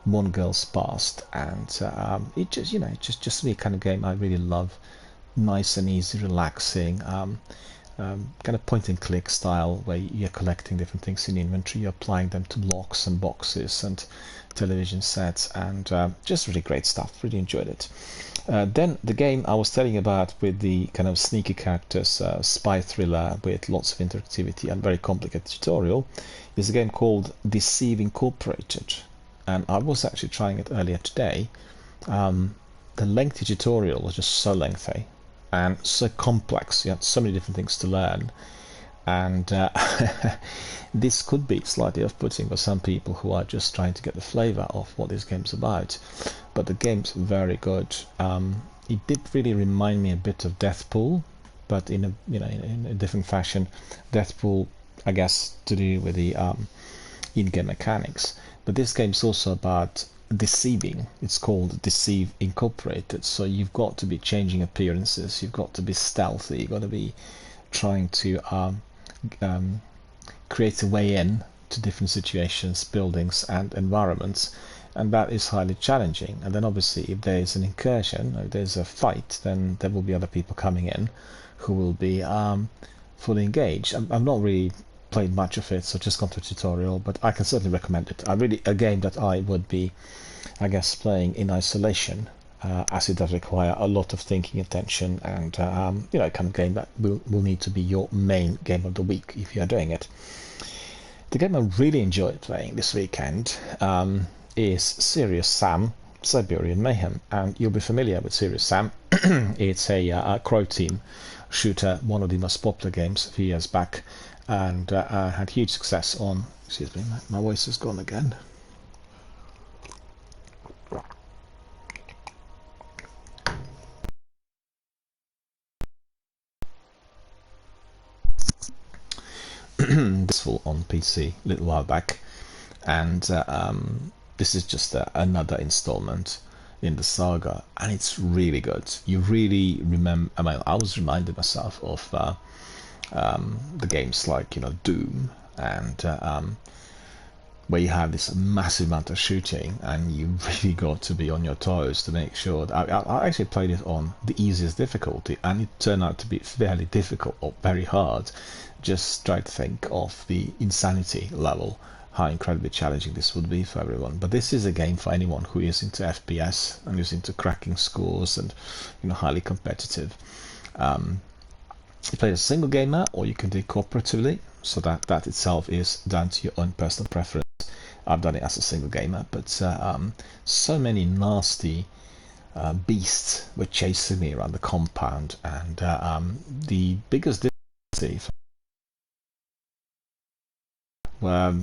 one girl's past, and it just the kind of game I really love. Nice and easy, relaxing, kind of point and click style, where you're collecting different things in inventory, you're applying them to locks and boxes and television sets, and just really great stuff. Really enjoyed it. Then the game I was telling you about, with the kind of sneaky characters, spy thriller with lots of interactivity and very complicated tutorial, is a game called Deceive Incorporated, and I was actually trying it earlier today. The lengthy tutorial was just so lengthy and so complex. You had so many different things to learn, and this could be slightly off-putting for some people who are just trying to get the flavor of what this game's about. But the game's very good. It did really remind me a bit of Deathpool, but in a different fashion. Deathpool, I guess, to do with the in-game mechanics. But this game is also about deceiving. It's called Deceive Incorporated. So you've got to be changing appearances. You've got to be stealthy. You've got to be trying to create a way in to different situations, buildings, and environments. And that is highly challenging. And then obviously if there is an incursion, if there's a fight, then there will be other people coming in who will be fully engaged. I've not really played much of it, so just gone through a tutorial, but I can certainly recommend it. A game that I would be, I guess, playing in isolation, as it does require a lot of thinking, attention, and you know, kind of game that will need to be your main game of the week if you are doing it. The game I really enjoyed playing this weekend is Serious Sam Siberian Mayhem, and you'll be familiar with Serious Sam. It's a Crow Team shooter, one of the most popular games a few years back, and had huge success on. Excuse me, my voice has gone again. This full on PC a little while back, and this is just another installment in the saga, and it's really good. You really remember. I mean, I was reminded myself of the games like, you know, Doom, and where you have this massive amount of shooting, and you really got to be on your toes to make sure that I actually played it on the easiest difficulty, and it turned out to be fairly difficult or very hard. Just try to think of the insanity level, how incredibly challenging this would be for everyone. But this is a game for anyone who is into FPS and is into cracking scores and, you know, highly competitive. You play as a single gamer, or you can do it cooperatively, so that itself is down to your own personal preference. I've done it as a single gamer, but so many nasty beasts were chasing me around the compound, and the biggest difficulty were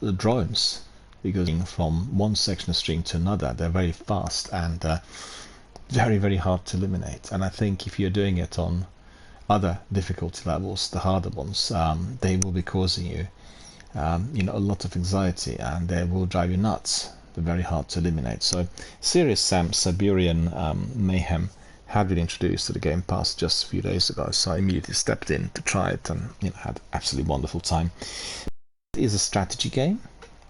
the drones, because from one section of stream to another, they're very fast and very, very hard to eliminate. And I think if you're doing it on other difficulty levels, the harder ones, they will be causing you, you know, a lot of anxiety, and they will drive you nuts. They're very hard to eliminate. So, Serious Sam Siberian Mayhem had been introduced to the Game Pass just a few days ago, so I immediately stepped in to try it, and, you know, had absolutely wonderful time. It is a strategy game,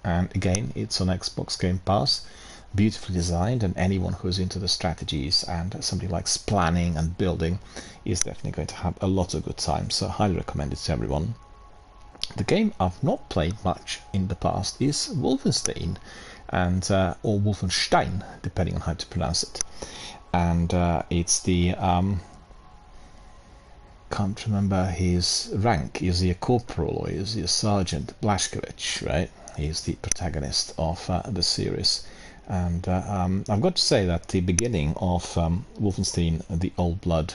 and again, it's on Xbox Game Pass. Beautifully designed, and anyone who's into the strategies and somebody likes planning and building is definitely going to have a lot of good time, so I highly recommend it to everyone. The game I've not played much in the past is Wolfenstein, and or Wolfenstein, depending on how to pronounce it. And it's the can't remember his rank. Is he a corporal or is he a sergeant? Blazkowicz, right? He's the protagonist of the series. And I've got to say that the beginning of Wolfenstein The Old Blood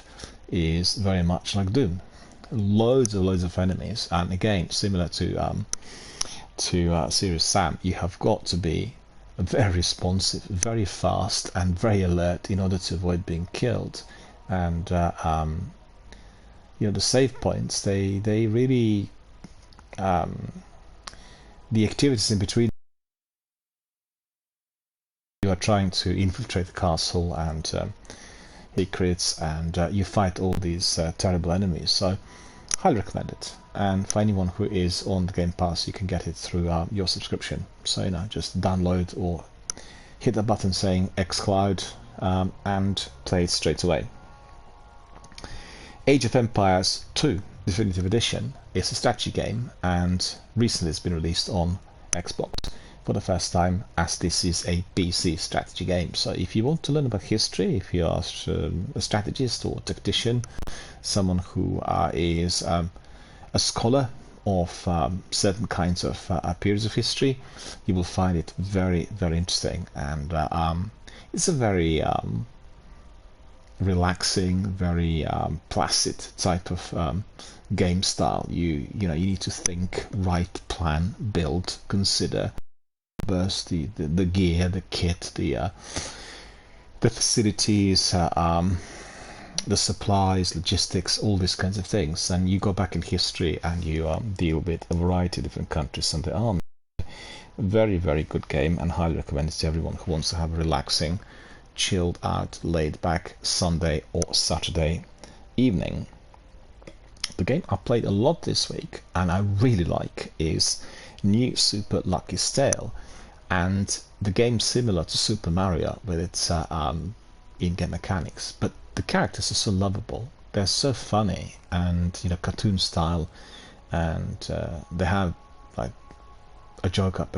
is very much like Doom. Loads of enemies, and again, similar to Serious Sam, you have got to be very responsive, very fast, and very alert in order to avoid being killed. And you know, the save points, they really the activities in between. You are trying to infiltrate the castle and secrets, and you fight all these terrible enemies. So, highly recommend it. And for anyone who is on the Game Pass, you can get it through your subscription. So, you know, just download or hit the button saying xCloud and play it straight away. Age of Empires 2 Definitive Edition is a strategy game, and recently it's been released on Xbox for the first time, as this is a PC strategy game. So if you want to learn about history, if you are a strategist or tactician, someone who is a scholar of certain kinds of periods of history, you will find it very, very interesting. And it's a very relaxing, very placid type of game style. You know, you need to think, write, plan, build, consider, burst the gear, the kit, the facilities, the supplies, logistics, all these kinds of things, and you go back in history and you deal with a variety of different countries and the army. Very, very good game, and highly recommend it to everyone who wants to have a relaxing, chilled out, laid back Sunday or Saturday evening. The game I played a lot this week and I really like is New Super Lucky's Tale, and the game's similar to Super Mario with its in-game mechanics, but the characters are so lovable, they're so funny and cartoon style, and they have like a joke up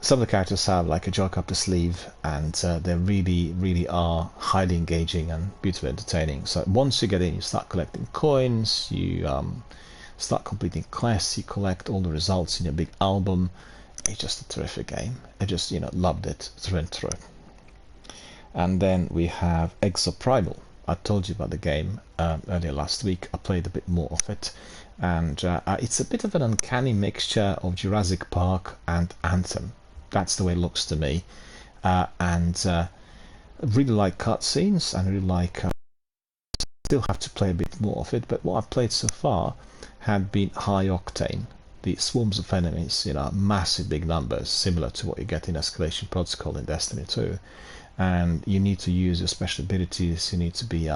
some of the characters have like a joke up the sleeve, and they really are highly engaging and beautifully entertaining. So once you get in, you start collecting coins, you start completing quests, you collect all the results in a big album. It's just a terrific game. I just loved it through and through. And then we have Exoprimal. I told you about the game earlier last week. I played a bit more of it, and it's a bit of an uncanny mixture of Jurassic Park and Anthem. That's the way it looks to me, and really like cutscenes, and really like still have to play a bit more of it, but what I've played so far had been high octane. The swarms of enemies, massive big numbers, similar to what you get in Escalation Protocol in Destiny 2, and you need to use your special abilities, you need to be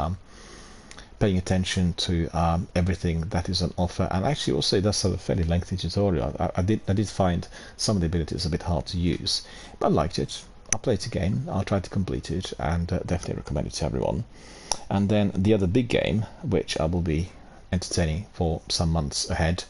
paying attention to everything that is on offer, and actually also it does have a fairly lengthy tutorial. I did find some of the abilities a bit hard to use, but I liked it. I'll play it again, I'll try to complete it, and definitely recommend it to everyone. And then the other big game, which I will be entertaining for some months ahead,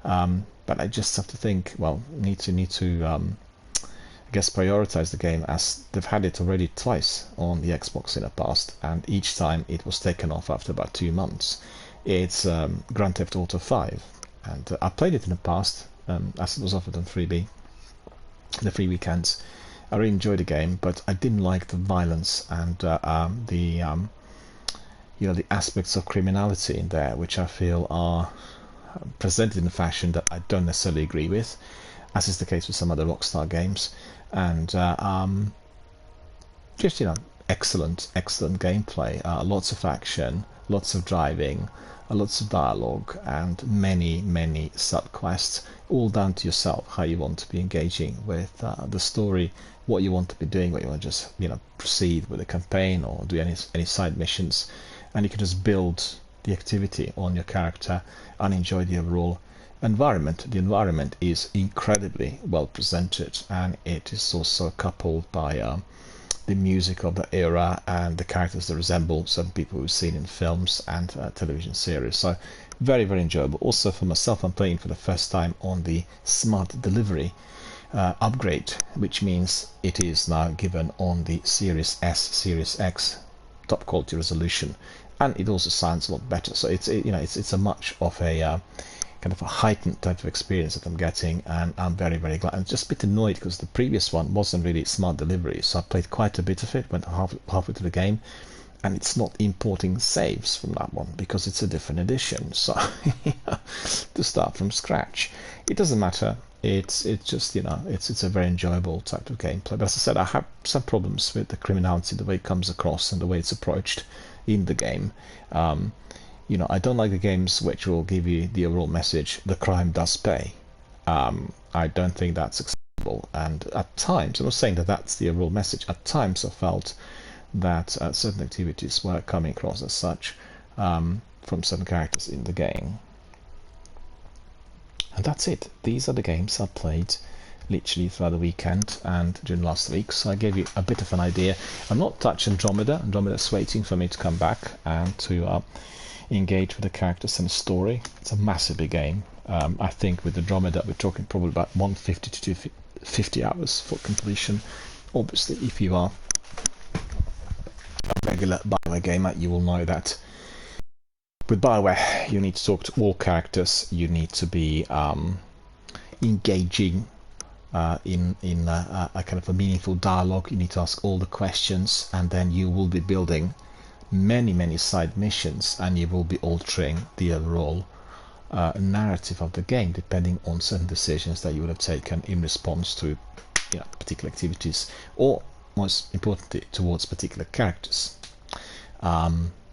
but I just have to think, well, need to I guess prioritize the game, as they've had it already twice on the Xbox in the past, and each time it was taken off after about 2 months. It's Grand Theft Auto 5, and I played it in the past as it was offered on freebie, the free weekends. I really enjoyed the game, but I didn't like the violence and the aspects of criminality in there, which I feel are presented in a fashion that I don't necessarily agree with, as is the case with some other Rockstar games. And just excellent gameplay, lots of action, lots of driving, lots of dialogue, and many subquests, all down to yourself how you want to be engaging with the story, what you want to be doing, what you want to just proceed with the campaign or do any side missions, and you can just build the activity on your character and enjoy the overall environment. The environment is incredibly well presented, and it is also coupled by the music of the era and the characters that resemble some people we've seen in films and television series. So very enjoyable. Also for myself, I'm playing for the first time on the Smart Delivery upgrade, which means it is now given on the Series S, Series X top quality resolution, and it also sounds a lot better. So it's a much of a kind of a heightened type of experience that I'm getting, and I'm very glad. I'm just a bit annoyed because the previous one wasn't really Smart Delivery, so I played quite a bit of it, went halfway through the game, and it's not importing saves from that one because it's a different edition. So to start from scratch, it doesn't matter. It's just it's a very enjoyable type of gameplay. But as I said, I have some problems with the criminality, the way it comes across and the way it's approached in the game. I don't like the games which will give you the overall message, the crime does pay. I don't think that's acceptable, and at times, I'm not saying that that's the overall message, at times I felt that certain activities were coming across as such from certain characters in the game. And that's it. These are the games I played literally throughout the weekend and during last week, so I gave you a bit of an idea. I'm not touching Andromeda. Andromeda's waiting for me to come back and to engage with the characters and the story. It's a massive big game. I think with Andromeda we're talking probably about 150 to 250 hours for completion. Obviously, if you are a regular BioWare gamer, you will know that with BioWare you need to talk to all characters, you need to be engaging in a kind of a meaningful dialogue, you need to ask all the questions, and then you will be building many side missions, and you will be altering the overall narrative of the game depending on certain decisions that you would have taken in response to particular activities, or most importantly towards particular characters.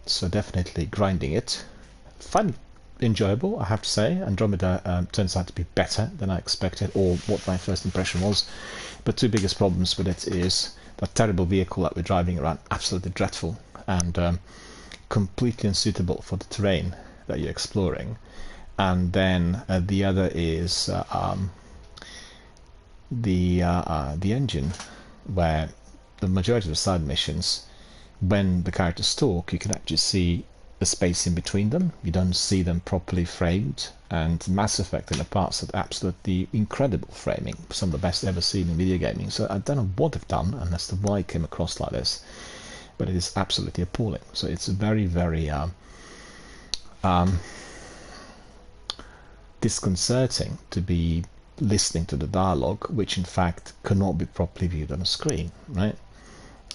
So definitely grinding it. Fun, enjoyable, I have to say. Andromeda turns out to be better than I expected, or what my first impression was. But two biggest problems with it is that terrible vehicle that we're driving around, absolutely dreadful, and completely unsuitable for the terrain that you're exploring. And then the other is the engine, where the majority of the side missions, when the characters talk, you can actually see the space in between them. You don't see them properly framed, and Mass Effect in the past had absolutely incredible framing, some of the best ever seen in video gaming. So I don't know what they've done and as to why it came across like this, but it is absolutely appalling. So it's a very, very disconcerting to be listening to the dialogue, which in fact cannot be properly viewed on a screen, right?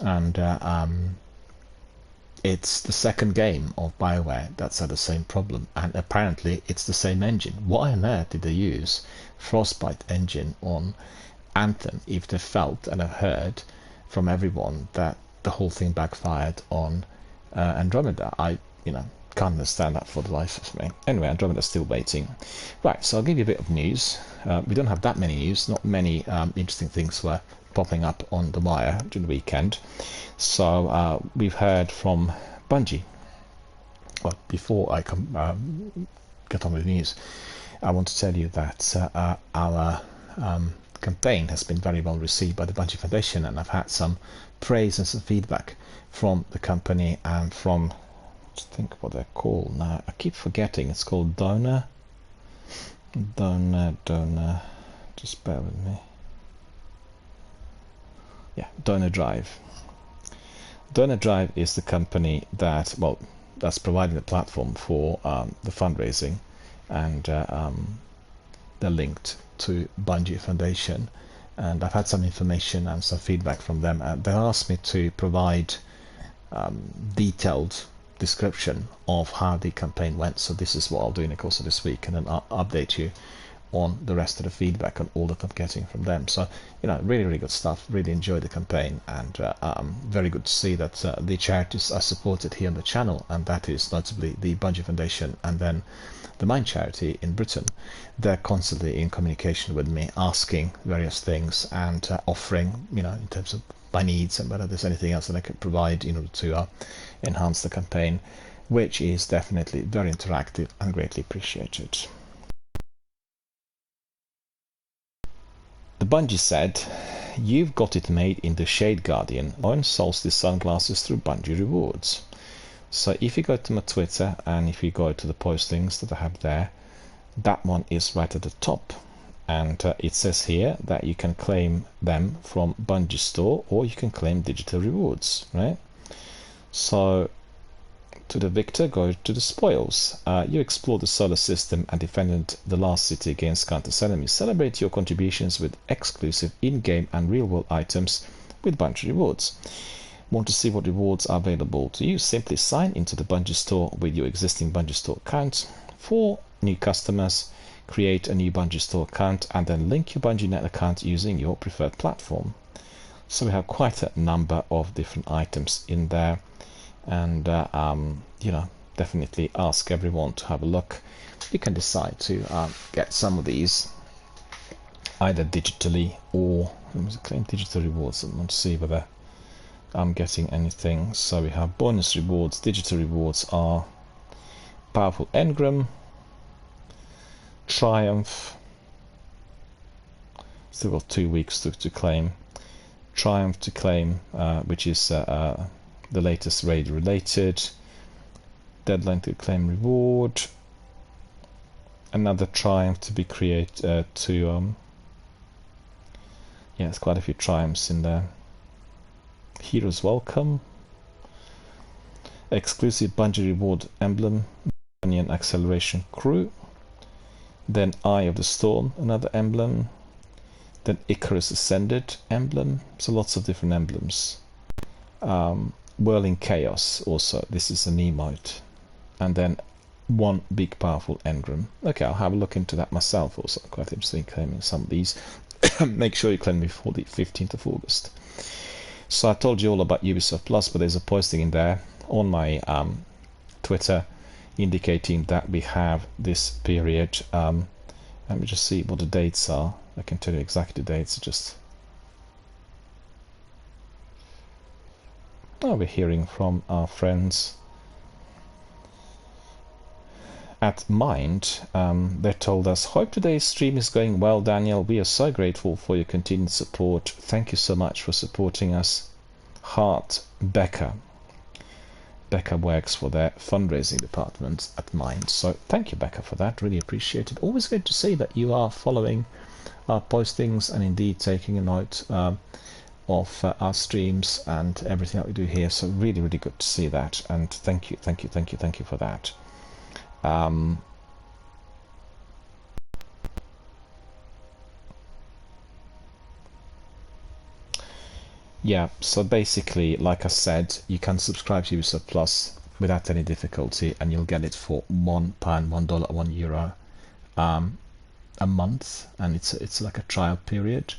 And it's the second game of BioWare that's had the same problem, and apparently it's the same engine. Why on earth did they use Frostbite engine on Anthem if they felt and have heard from everyone that the whole thing backfired on Andromeda? I can't understand that for the life of me. Anyway, Andromeda's still waiting. Right, so I'll give you a bit of news. We don't have that many news. Not many interesting things were popping up on the wire during the weekend. So we've heard from Bungie. Well, before I get on with the news, I want to tell you that our campaign has been very well received by the Bungie Foundation, and I've had some praise and some feedback from the company and from, think what they're called now. I keep forgetting. It's called Donor. Just bear with me. Yeah, Donor Drive. Donor Drive is the company that, well, that's providing the platform for the fundraising, and they're linked to Bungie Foundation. And I've had some information and some feedback from them. They asked me to provide detailed description of how the campaign went, so this is what I'll do in the course of this week, and then I'll update you on the rest of the feedback and all that I'm getting from them. So really, really good stuff. Really enjoyed the campaign, and very good to see that the charities are supported here on the channel, and that is notably the Bungie Foundation and then the Mind Charity in Britain. They're constantly in communication with me, asking various things and offering, in terms of my needs and whether there's anything else that I could provide in order to enhance the campaign, which is definitely very interactive and greatly appreciated. The Bungie said, "You've got it made in the Shade Guardian. Earn Solstice sunglasses through Bungie Rewards." So if you go to my Twitter and if you go to the postings that I have there, that one is right at the top. And it says here that you can claim them from Bungie Store, or you can claim digital rewards, right? So to the victor go to the spoils. You explored the solar system and defended the last city against countless enemies. Celebrate your contributions with exclusive in-game and real-world items with Bungie Rewards. Want to see what rewards are available to you? Simply sign into the Bungie Store with your existing Bungie Store account. For new customers, create a new Bungie Store account and then link your Bungie Net account using your preferred platform. So we have quite a number of different items in there, and definitely ask everyone to have a look. You can decide to get some of these either digitally or claim digital rewards. I want to see whether I'm getting anything. So we have bonus rewards. Digital rewards are Powerful Engram, Triumph, still got 2 weeks to claim. Triumph to claim, which is the latest raid related. Deadline to claim reward. Another Triumph to be created there's quite a few Triumphs in there. Heroes Welcome. Exclusive Bungie Reward Emblem, Onion Acceleration Crew. Then Eye of the Storm, another emblem. Then Icarus Ascended emblem. So lots of different emblems. Whirling Chaos also. This is an emote. And then one big powerful engram. Okay, I'll have a look into that myself also. Quite interesting claiming some of these. Make sure you claim before the 15th of August. So I told you all about Ubisoft Plus, but there's a posting in there on my Twitter, indicating that we have this period. Let me just see what the dates are. I can tell you exactly the dates. Just we're hearing from our friends at Mind. They told us, hope today's stream is going well, Daniel. We are so grateful for your continued support. Thank you so much for supporting us. Hart Becker works for their fundraising department at Mind. So thank you, Becca, for that. Really appreciate it. Always good to see that you are following our postings and indeed taking a note of our streams and everything that we do here. So really, really good to see that. And thank you for that. Yeah, so basically, like I said, you can subscribe to Ubisoft Plus without any difficulty, and you'll get it for £1, $1, €1 a month, and it's like a trial period.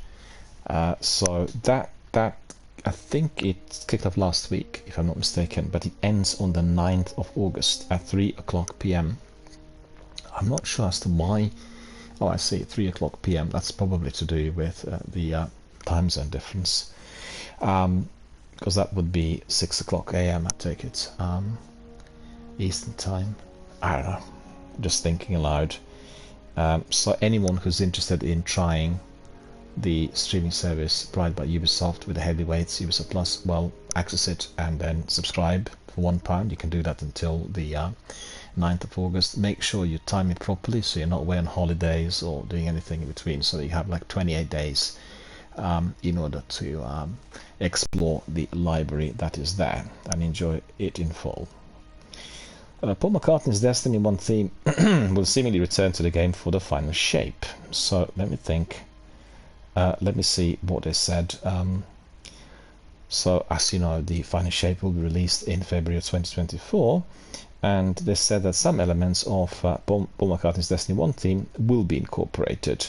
So that I think it kicked off last week, if I'm not mistaken, but it ends on the 9th of August at 3:00 p.m. I'm not sure as to why. Oh, I see, 3:00 p.m. That's probably to do with the time zone difference. Because that would be 6:00 a.m. I take it, Eastern time. I don't know, just thinking aloud. So anyone who's interested in trying the streaming service provided by Ubisoft with the heavyweights, Ubisoft Plus, well, access it and then subscribe for £1. You can do that until the 9th of August. Make sure you time it properly so you're not away on holidays or doing anything in between, so you have like 28 days in order to explore the library that is there and enjoy it in full. Paul McCartney's Destiny 1 theme will seemingly return to the game for the final shape. So let me think. Let me see what they said. So as you know, the final shape will be released in February of 2024, and they said that some elements of Paul McCartney's Destiny 1 theme will be incorporated.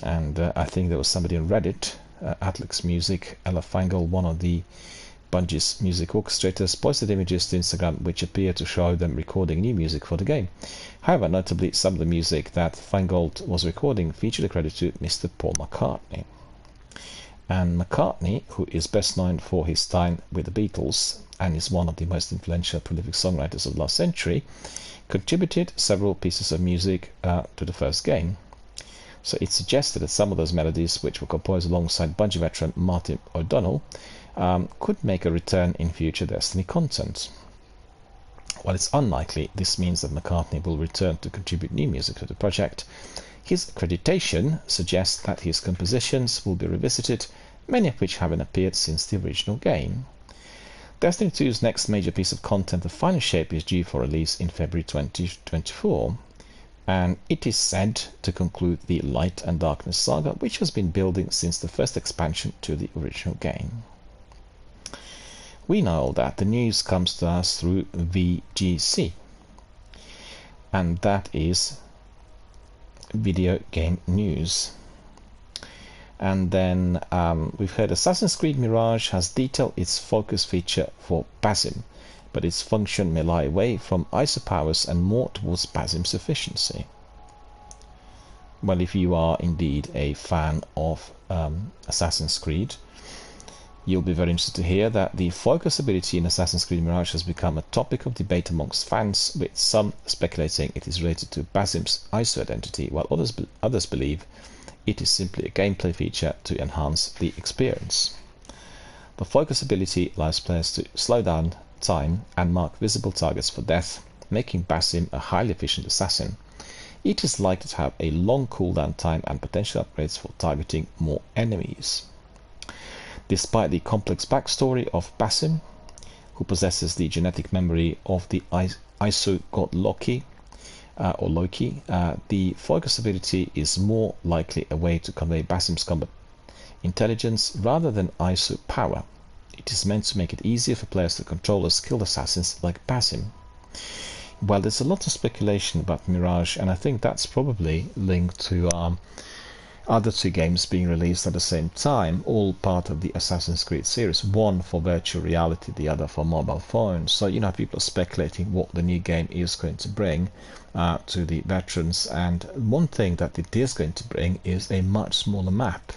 And I think there was somebody on Reddit, Atlex Music, Ella Feingold, one of the Bungie's music orchestrators, posted images to Instagram which appear to show them recording new music for the game. However, notably, some of the music that Feingold was recording featured a credit to Mr. Paul McCartney. And McCartney, who is best known for his time with the Beatles and is one of the most influential prolific songwriters of the last century, contributed several pieces of music to the first game. So it suggested that some of those melodies, which were composed alongside Bungie veteran Martin O'Donnell, could make a return in future Destiny content. While it's unlikely this means that McCartney will return to contribute new music to the project, his accreditation suggests that his compositions will be revisited, many of which haven't appeared since the original game. Destiny 2's next major piece of content, The Final Shape, is due for release in February 2024, and it is said to conclude the Light and Darkness saga, which has been building since the first expansion to the original game. We know that the news comes to us through VGC, and that is Video Game News. And then we've heard Assassin's Creed Mirage has detailed its focus feature for BASIM, but its function may lie away from ISO powers and more towards BASIM's efficiency. Well, if you are indeed a fan of Assassin's Creed, you'll be very interested to hear that the focus ability in Assassin's Creed Mirage has become a topic of debate amongst fans, with some speculating it is related to BASIM's ISO identity, while others believe it is simply a gameplay feature to enhance the experience. The focus ability allows players to slow down time and mark visible targets for death, making BASIM a highly efficient assassin. It is likely to have a long cooldown time and potential upgrades for targeting more enemies. Despite the complex backstory of BASIM, who possesses the genetic memory of the ISO god Loki, the focus ability is more likely a way to convey BASIM's combat intelligence rather than ISO power. It is meant to make it easier for players to control or skilled assassins like BASIM. Well, there's a lot of speculation about Mirage, and I think that's probably linked to other two games being released at the same time, all part of the Assassin's Creed series, one for virtual reality, the other for mobile phones. So people are speculating what the new game is going to bring to the veterans, and one thing that it is going to bring is a much smaller map.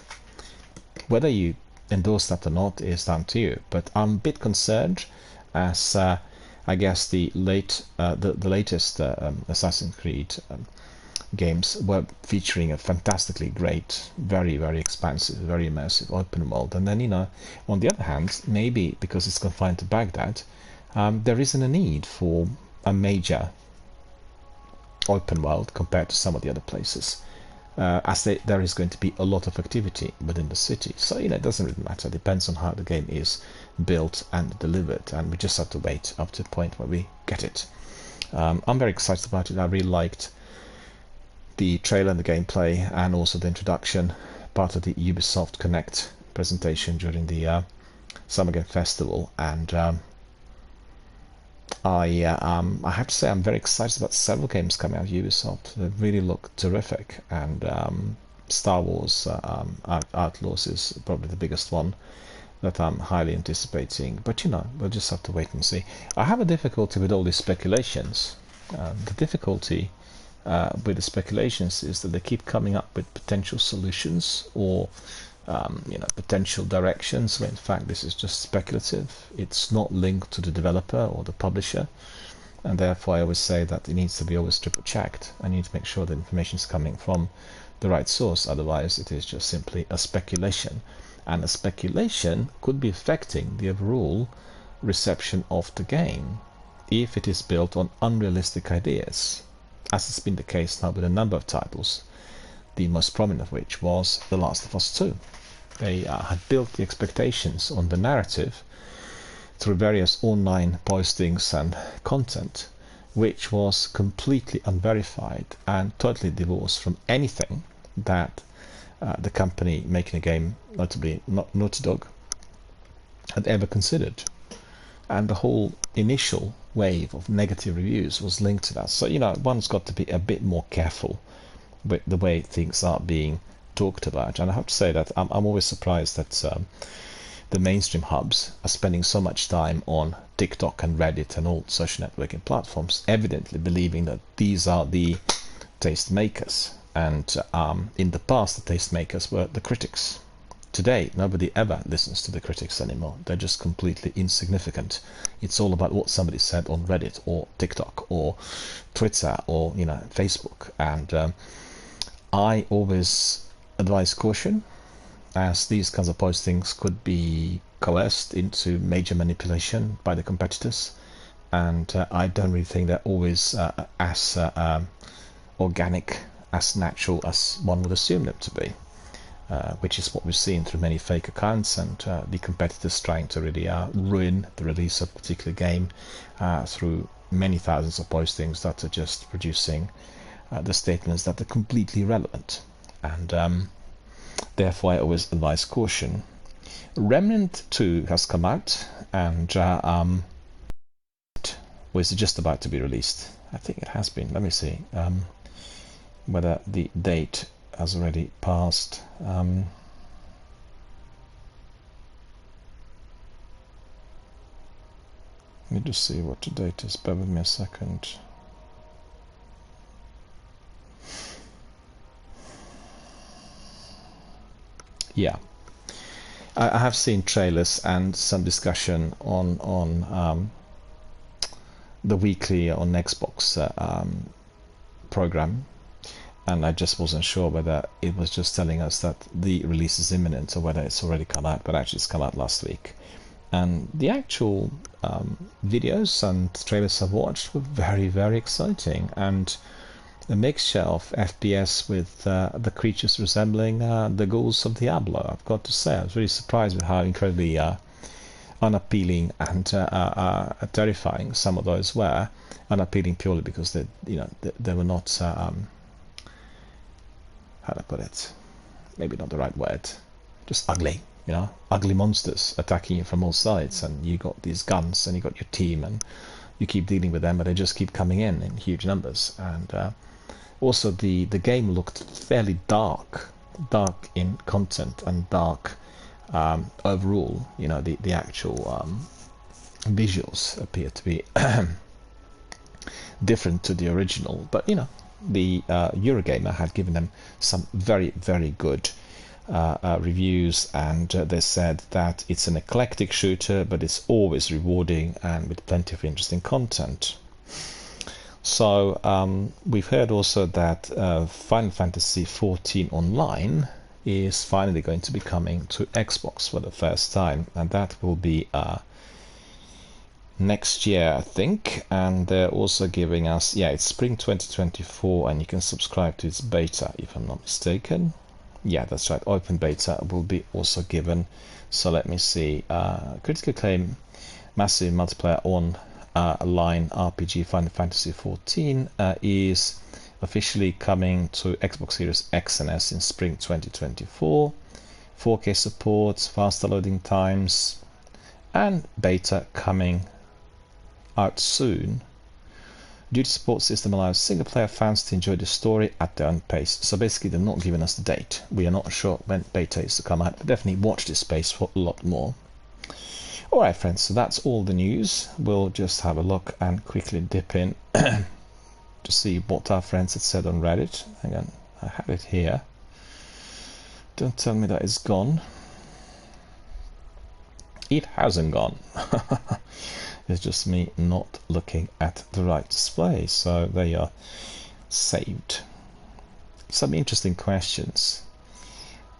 Whether you endorse that or not is down to you, but I'm a bit concerned, as I guess the latest Assassin's Creed games were featuring a fantastically great, very, very expansive, very immersive open world. And then, on the other hand, maybe because it's confined to Baghdad, there isn't a need for a major open world compared to some of the other places, as there is going to be a lot of activity within the city. So, it doesn't really matter. It depends on how the game is built and delivered, and we just have to wait up to the point where we get it. I'm very excited about it. I really liked the trailer and the gameplay, and also the introduction, part of the Ubisoft Connect presentation during the Summer Game Festival, and I have to say I'm very excited about several games coming out of Ubisoft. They really look terrific, and Star Wars Outlaws is probably the biggest one that I'm highly anticipating. But we'll just have to wait and see. I have a difficulty with all these speculations. The difficulty with the speculations is that they keep coming up with potential solutions, or potential directions, when in fact this is just speculative. It's not linked to the developer or the publisher, and therefore I always say that it needs to be always triple checked. I need to make sure that information is coming from the right source, otherwise it is just simply a speculation, and a speculation could be affecting the overall reception of the game if it is built on unrealistic ideas, as has been the case now with a number of titles, the most prominent of which was The Last of Us 2. They had built the expectations on the narrative through various online postings and content, which was completely unverified and totally divorced from anything that the company making a game, notably Naughty Dog, had ever considered. And the whole initial wave of negative reviews was linked to that. So, one's got to be a bit more careful with the way things are being talked about. And I have to say that I'm always surprised that the mainstream hubs are spending so much time on TikTok and Reddit and all social networking platforms, evidently believing that these are the taste makers. And in the past, the taste makers were the critics. Today, nobody ever listens to the critics anymore. They're just completely insignificant. It's all about what somebody said on Reddit or TikTok or Twitter or Facebook. And I always advise caution, as these kinds of postings could be coerced into major manipulation by the competitors. And I don't really think they're always as organic, as natural as one would assume them to be. Which is what we've seen through many fake accounts, and the competitors trying to really ruin the release of a particular game through many thousands of postings that are just producing the statements that are completely irrelevant. And therefore I always advise caution. Remnant 2 has come out, and was just about to be released. I think it has been. Let me see whether the date has already passed. Let me just see what the date is. Bear with me a second. Yeah, I have seen trailers and some discussion on the weekly on Xbox program. And I just wasn't sure whether it was just telling us that the release is imminent or whether it's already come out, but actually it's come out last week. And the actual videos and trailers I've watched were very, very exciting, and a mixture of FPS with the creatures resembling the ghouls of Diablo. I've got to say, I was really surprised with how incredibly unappealing and terrifying some of those were. Unappealing purely because they were not how to put it, maybe not the right word, just ugly, ugly monsters attacking you from all sides, and you got these guns and you got your team and you keep dealing with them, but they just keep coming in huge numbers. And also the game looked fairly dark dark in content and dark overall. You know, the actual visuals appear to be different to the original, but you know, the Eurogamer had given them some very, very good reviews, and they said that it's an eclectic shooter, but it's always rewarding and with plenty of interesting content. So we've heard also that Final Fantasy XIV Online is finally going to be coming to Xbox for the first time, and that will be next year, I think. And they're also giving us, yeah, it's spring 2024, and you can subscribe to its beta if I'm not mistaken. Yeah, that's right, open beta will be also given. So let me see, critical acclaim, massive multiplayer online RPG Final Fantasy XIV is officially coming to Xbox Series X and S in spring 2024. 4K support, faster loading times, and beta coming out soon. Due to support system allows single player fans to enjoy the story at their own pace. So basically they're not giving us the date. We are not sure when beta is to come out, but definitely watch this space for a lot more. Alright friends, so that's all the news. We'll just have a look and quickly dip in to see what our friends had said on Reddit. Hang on, I have it here. Don't tell me that it's gone. It hasn't gone. It's just me not looking at the right display, so they are saved. Some interesting questions.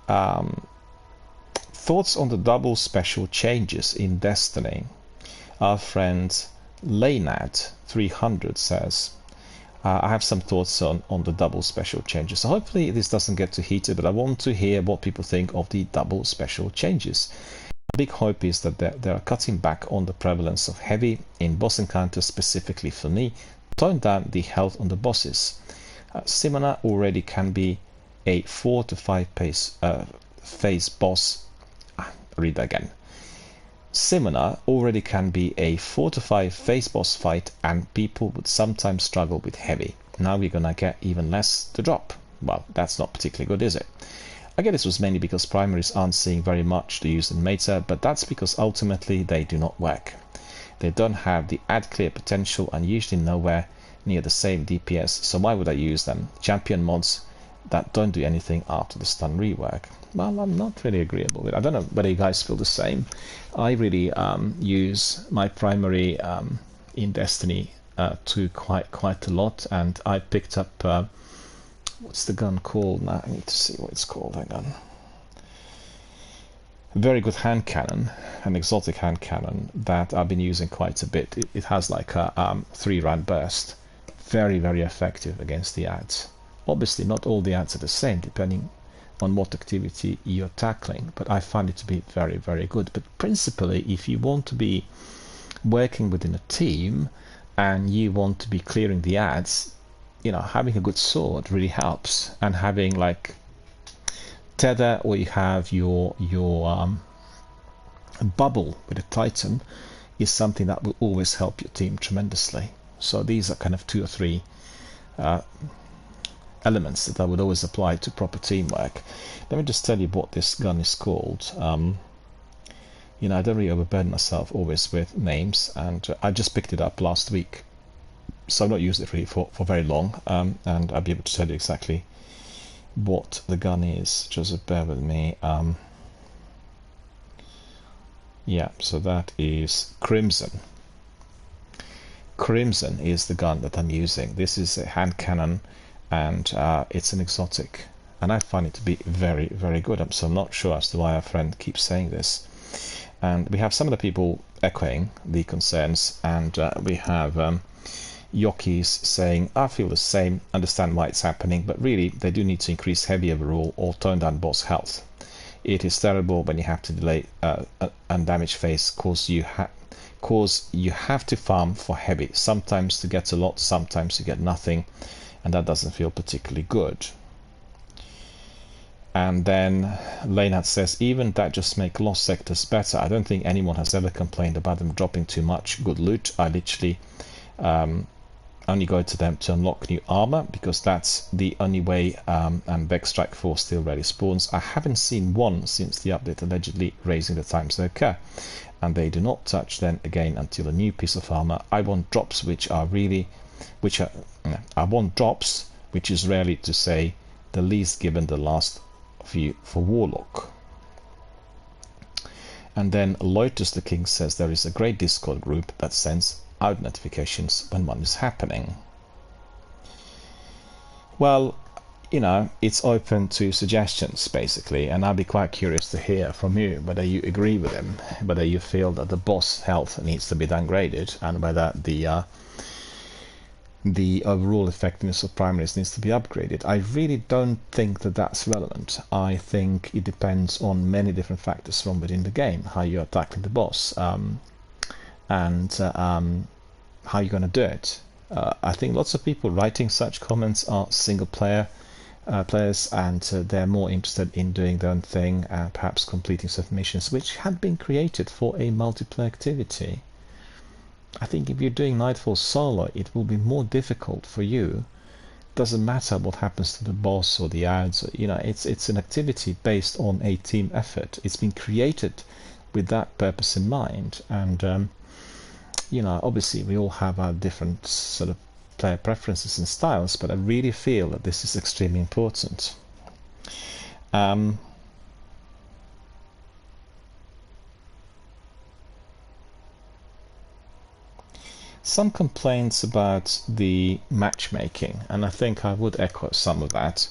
Thoughts on the double special changes in Destiny? Our friend Laynad300 says, I have some thoughts on the double special changes. So hopefully this doesn't get too heated, but I want to hear what people think of the double special changes. The big hope is that they are cutting back on the prevalence of heavy in boss encounters, specifically for me, tone down the health on the bosses. Simona already can be a 4 to 5 phase boss. Read that again. Simona already can be a 4 to 5 phase boss fight, and people would sometimes struggle with heavy. Now we're gonna get even less to drop. Well, that's not particularly good, is it? I guess this was mainly because primaries aren't seeing very much to use in meta, but that's because ultimately they do not work. They don't have the add clear potential and usually nowhere near the same DPS, so why would I use them? Champion mods that don't do anything after the stun rework. Well, I'm not really agreeable with it. I don't know whether you guys feel the same. I really use my primary in Destiny 2 quite a lot, and I picked up what's the gun called now? I need to see what it's called. Hang on. A very good hand cannon, an exotic hand cannon that I've been using quite a bit. It has like a 3-round burst. Very, very effective against the ads. Obviously, not all the ads are the same, depending on what activity you're tackling, but I find it to be very, very good. But principally, if you want to be working within a team and you want to be clearing the ads, you know, having a good sword really helps, and having like tether, or you have your bubble with a Titan, is something that will always help your team tremendously. So these are kind of 2 or 3 elements that I would always apply to proper teamwork. Let me just tell you what this gun is called. You know, I don't really overburden myself always with names, and I just picked it up last week, so I've not used it really for very long, and I'll be able to tell you exactly what the gun is. Just bear with me. Yeah, so that is Crimson. Crimson is the gun that I'm using. This is a hand cannon, and it's an exotic, and I find it to be very, very good. So I'm not sure as to why our friend keeps saying this. And we have some of the people echoing the concerns, and we have Yokis saying, I feel the same, understand why it's happening, but really they do need to increase heavy overall or tone down boss health. It is terrible when you have to delay and damage phase cause you have to farm for heavy, sometimes to get a lot, sometimes you get nothing, and that doesn't feel particularly good. And then Laynard says, even that just make lost sectors better. I don't think anyone has ever complained about them dropping too much good loot. I literally only go to them to unlock new armor, because that's the only way, and Vex Strike Force still rarely spawns. I haven't seen one since the update allegedly raising the times they occur, and they do not touch then again until a new piece of armor. I want drops I want drops, which is rarely to say the least, given the last few for Warlock. And then Lotus the King says there is a great Discord group that sends out notifications when one is happening. Well, you know, it's open to suggestions basically, and I'll be quite curious to hear from you whether you agree with him, whether you feel that the boss health needs to be downgraded, and whether the overall effectiveness of primaries needs to be upgraded. I really don't think that that's relevant. I think it depends on many different factors from within the game, how you're tackling the boss, and how you're going to do it. I think lots of people writing such comments are single player players, and they're more interested in doing their own thing and perhaps completing certain missions which had been created for a multiplayer activity. I think if you're doing Nightfall solo, it will be more difficult for you. Doesn't matter what happens to the boss or the ads, you know, it's an activity based on a team effort. It's been created with that purpose in mind, and you know, obviously we all have our different sort of player preferences and styles, but I really feel that this is extremely important. Some complaints about the matchmaking, and I think I would echo some of that.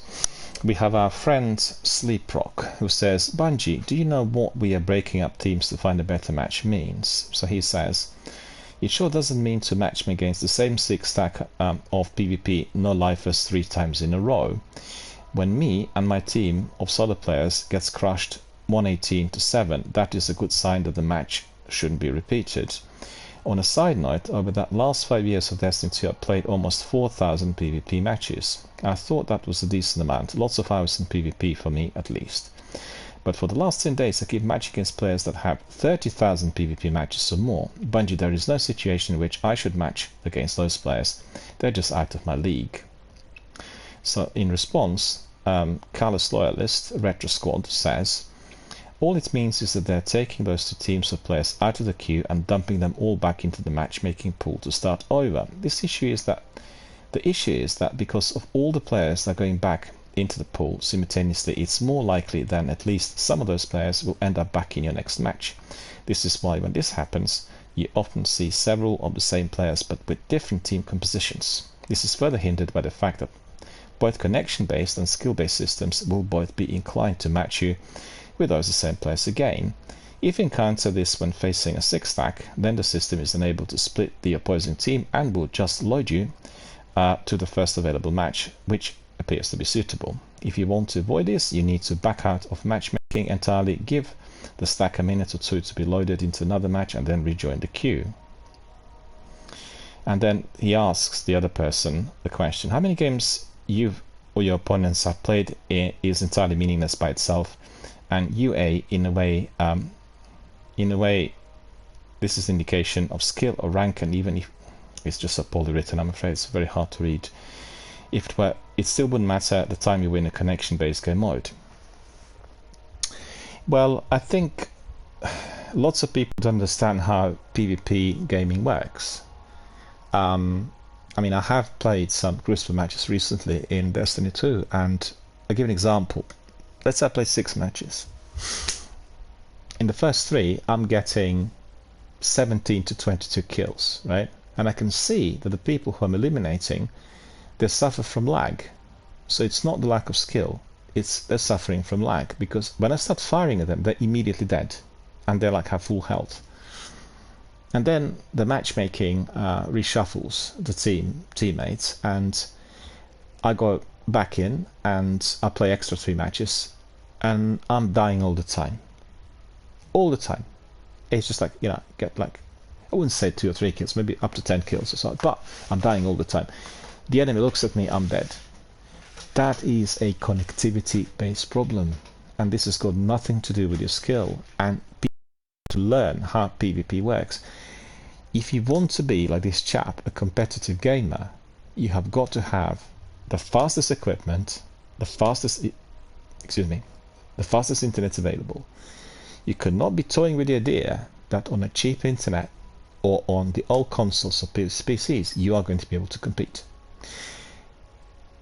We have our friend Sleeprock, who says, Bungie, do you know what we are breaking up teams to find a better match means? So he says, it sure doesn't mean to match me against the same 6 stack of PvP no-lifers 3 times in a row. When me and my team of solo players gets crushed 118-7, that is a good sign that the match shouldn't be repeated. On a side note, over that last 5 years of Destiny 2, I played almost 4,000 PvP matches. I thought that was a decent amount, lots of hours in PvP for me at least. But for the last 10 days I keep matching against players that have 30,000 PvP matches or more. Bungie, there is no situation in which I should match against those players. They're just out of my league. So in response, Carlos Loyalist, Retro Squad, says, all it means is that they're taking those 2 teams of players out of the queue and dumping them all back into the matchmaking pool to start over. The issue is that because of all the players that are going back into the pool simultaneously, it's more likely than at least some of those players will end up back in your next match. This is why when this happens, you often see several of the same players but with different team compositions. This is further hindered by the fact that both connection-based and skill-based systems will both be inclined to match you with those the same players again. If you encounter this when facing a 6 stack, then the system is unable to split the opposing team and will just load you to the first available match, which appears to be suitable. If you want to avoid this, you need to back out of matchmaking entirely, give the stack a minute or 2 to be loaded into another match, and then rejoin the queue. And then he asks the other person the question, how many games you or your opponents have played is entirely meaningless by itself, and UA in a way this is indication of skill or rank, and even if it's just so poorly written, I'm afraid it's very hard to read. If it were, it still wouldn't matter at the time you win a connection-based game mode. Well, I think lots of people don't understand how PvP gaming works. I mean, I have played some Crucible matches recently in Destiny 2, and I'll give an example. Let's say I play 6 matches. In the first 3, I'm getting 17 to 22 kills, right? And I can see that the people who I'm eliminating, they suffer from lag. So it's not the lack of skill, they're suffering from lag, because when I start firing at them, they're immediately dead, and they like have full health. And then the matchmaking reshuffles the teammates, and I go back in and I play extra 3 matches, and I'm dying all the time. All the time. It's just like, you know, get like, I wouldn't say 2 or 3 kills, maybe up to 10 kills or so, but I'm dying all the time. The enemy looks at me, I'm dead. That is a connectivity based problem, and this has got nothing to do with your skill and to learn how PvP works. If you want to be like this chap, a competitive gamer, you have got to have the fastest equipment, the fastest internet available. You cannot be toying with the idea that on a cheap internet or on the old consoles or PCs you are going to be able to compete.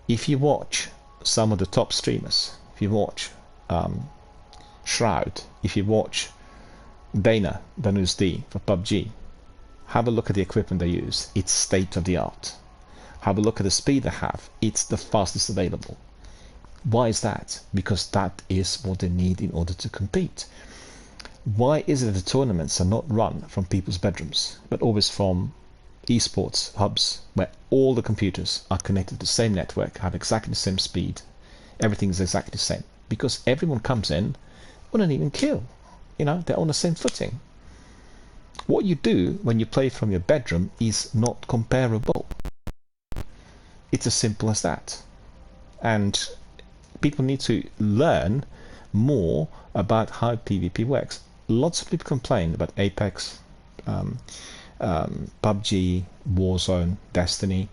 If you watch some of the top streamers, if you watch Shroud, if you watch Dana, Danus D for PUBG, have a look at the equipment they use. It's state of the art. Have a look at the speed they have. It's the fastest available. Why is that? Because that is what they need in order to compete. Why is it that the tournaments are not run from people's bedrooms, but always from esports hubs where all the computers are connected to the same network, have exactly the same speed, everything is exactly the same? Because everyone comes in on an even keel. They're on the same footing. What you do when you play from your bedroom is not comparable. It's as simple as that. And people need to learn more about how PvP works. Lots of people complain about Apex, PUBG, Warzone, Destiny.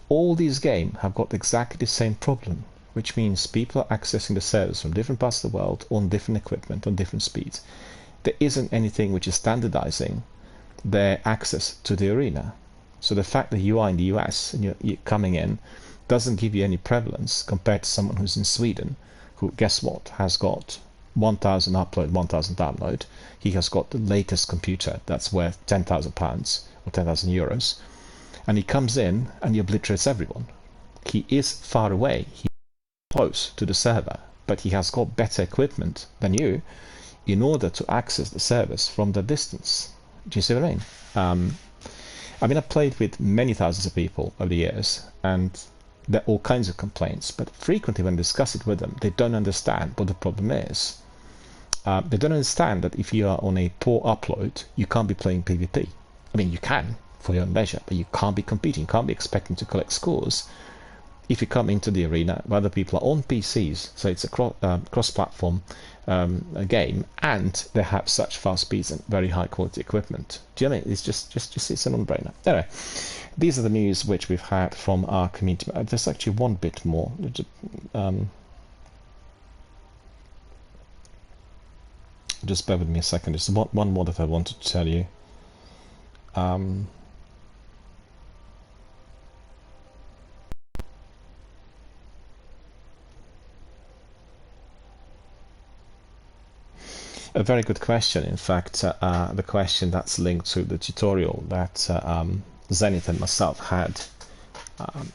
All these games have got exactly the same problem, which means people are accessing the servers from different parts of the world on different equipment, on different speeds. There isn't anything which is standardizing their access to the arena. So the fact that you are in the US and you're coming in doesn't give you any prevalence compared to someone who's in Sweden, who, guess what, has got 1,000 upload, 1,000 download. He has got the latest computer that's worth £10,000 or 10,000 euros, and he comes in and he obliterates everyone. He is far away, he's close to the server, but he has got better equipment than you in order to access the servers from the distance. Do you see what I mean? I've played with many thousands of people over the years, and there are all kinds of complaints, but frequently when I discuss it with them, they don't understand what the problem is. They don't understand that if you are on a poor upload, you can't be playing PvP. You can for your own leisure, but you can't be competing, you can't be expecting to collect scores if you come into the arena where other people are on PCs, so it's a cross-platform game, and they have such fast speeds and very high quality equipment. Do you know what I mean? It's just it's a non-brainer. Anyway, these are the news which we've had from our community. There's actually one bit more. Just bear with me a second. There's one more that I wanted to tell you. A very good question. In fact, the question that's linked to the tutorial that Zenith and myself had about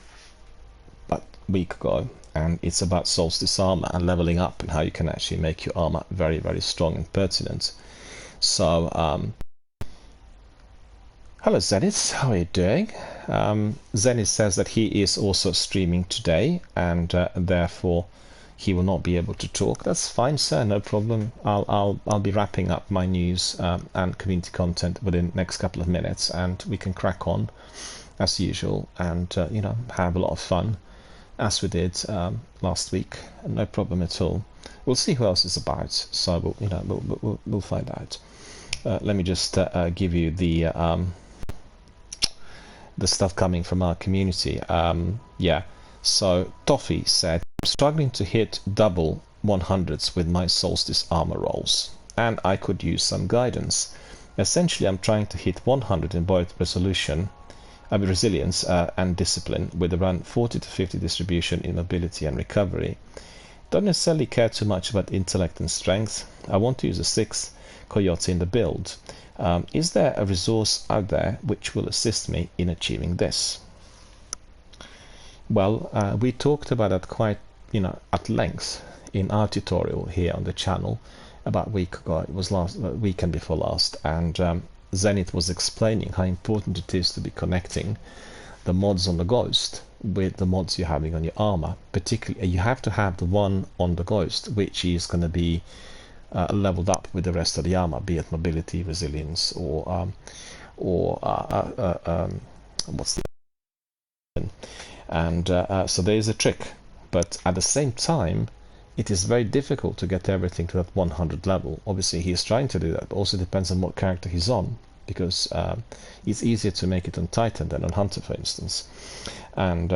a week ago, and it's about Solstice armor and leveling up and how you can actually make your armor very, very strong and pertinent. So, hello Zenith, how are you doing? Zenith says that he is also streaming today, and therefore he will not be able to talk. That's fine, sir, no problem. I'll be wrapping up my news and community content within the next couple of minutes, and we can crack on as usual and have a lot of fun as we did last week. No problem at all. We'll see who else is about, so we'll find out. Let me just give you the stuff coming from our community. So Toffee said, I'm struggling to hit double 100s with my Solstice armor rolls, and I could use some guidance. Essentially, I'm trying to hit 100 in both resilience and discipline, with around 40 to 50 distribution in mobility and recovery. Don't necessarily care too much about intellect and strength. I want to use a 6 Coyote in the build. Is there a resource out there which will assist me in achieving this? Well, we talked about that quite at length in our tutorial here on the channel about a week ago. It was last weekend before last, and Zenith was explaining how important it is to be connecting the mods on the Ghost with the mods you're having on your armor. Particularly, you have to have the one on the Ghost which is going to be leveled up with the rest of the armor, be it mobility, resilience, or what's the and so there is a trick, but at the same time it is very difficult to get everything to that 100 level. Obviously he is trying to do that, but also depends on what character he's on. because it's easier to make it on Titan than on Hunter, for instance. And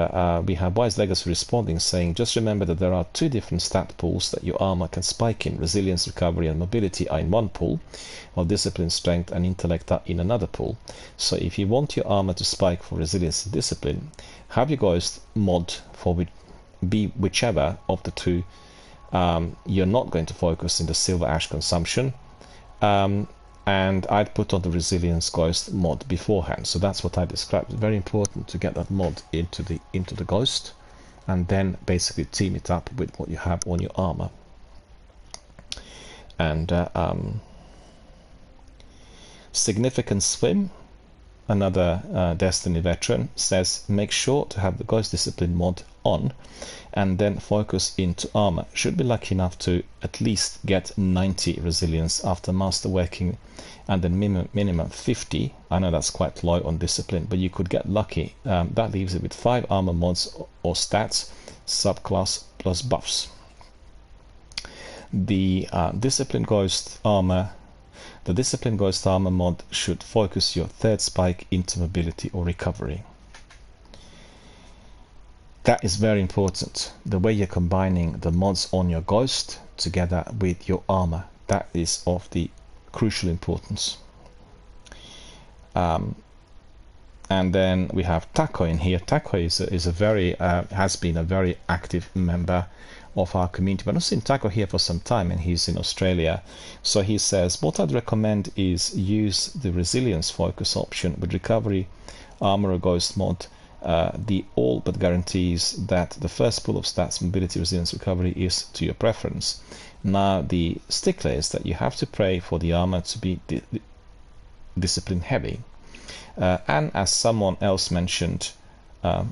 we have Wise Legacy responding, saying, just remember that there are two different stat pools that your armor can spike in. Resilience, recovery, and mobility are in one pool, while discipline, strength, and intellect are in another pool. So if you want your armor to spike for resilience and discipline, have your Ghost mod for whichever of the two you're not going to focus in the Silver Ash consumption. And I'd put on the Resilience Ghost mod beforehand. So that's what I described. It's very important to get that mod into the Ghost, and then basically team it up with what you have on your armor. And Significant Swim, another Destiny veteran, says make sure to have the Ghost Discipline mod on, and then focus into armor. Should be lucky enough to at least get 90 resilience after masterworking, and then minimum 50. I know that's quite low on discipline, but you could get lucky. That leaves it with 5 armor mods or stats, subclass plus buffs. The Discipline Ghost armor mod should focus your third spike into mobility or recovery. That is very important. The way you're combining the mods on your Ghost together with your armor, that is of the crucial importance. And then we have Taco in here. Taco is a very has been a very active member of our community, but I've seen Taco here for some time, and he's in Australia. So he says, what I'd recommend is use the resilience focus option with recovery, armor, or Ghost mod. The all but guarantees that the first pool of stats, mobility, resilience, recovery, is to your preference. Now the stickler is that you have to pray for the armor to be discipline heavy, and as someone else mentioned, the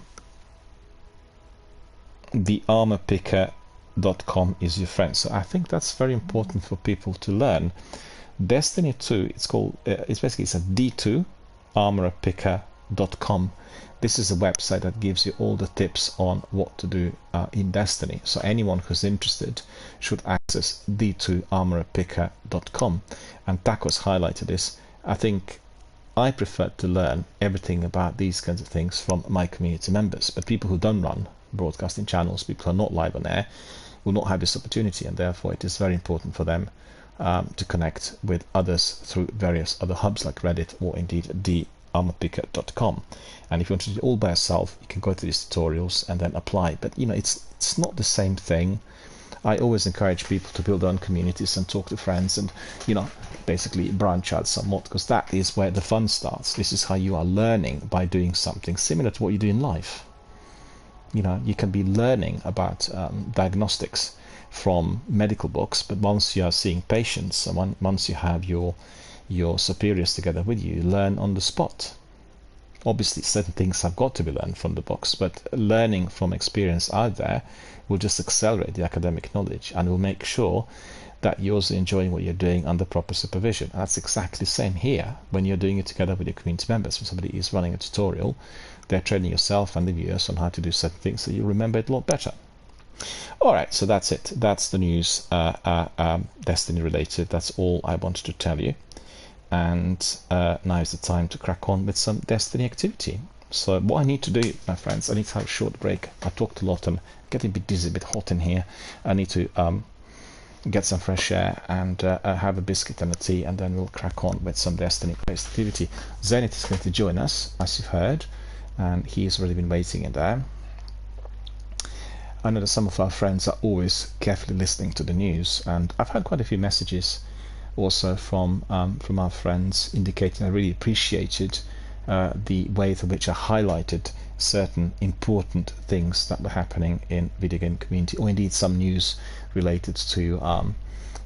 armorpicker.com is your friend. So I think that's very important for people to learn. Destiny 2, it's a D2 armorpicker.com. This is a website that gives you all the tips on what to do in Destiny. So anyone who's interested should access d2armorpicker.com. And Taco's highlighted this. I think I prefer to learn everything about these kinds of things from my community members. But people who don't run broadcasting channels, people who are not live on air, will not have this opportunity, and therefore it is very important for them to connect with others through various other hubs like Reddit or indeed armorpicker.com. And if you want to do it all by yourself, you can go to these tutorials and then apply. But it's not the same thing. I always encourage people to build their own communities and talk to friends and basically branch out somewhat, because that is where the fun starts. This is how you are learning, by doing something similar to what you do in life. You can be learning about diagnostics from medical books, but once you are seeing patients and once you have your superiors together with you, learn on the spot. Obviously certain things have got to be learned from the books, but learning from experience out there will just accelerate the academic knowledge and will make sure that you're also enjoying what you're doing under proper supervision. And that's exactly the same here when you're doing it together with your community members. When somebody is running a tutorial, they're training yourself and the viewers on how to do certain things, so you remember it a lot better. Alright, so that's it. That's the news Destiny related. That's all I wanted to tell you. And now is the time to crack on with some Destiny activity. So what I need to do, my friends, I need to have a short break. I talked a lot. I'm getting a bit dizzy, a bit hot in here. I need to get some fresh air and have a biscuit and a tea, and then we'll crack on with some Destiny-based activity. Zenith is going to join us, as you've heard, and he's already been waiting in there. I know that some of our friends are always carefully listening to the news, and I've had quite a few messages also from our friends indicating I really appreciated the way in which I highlighted certain important things that were happening in video game community, or indeed some news related to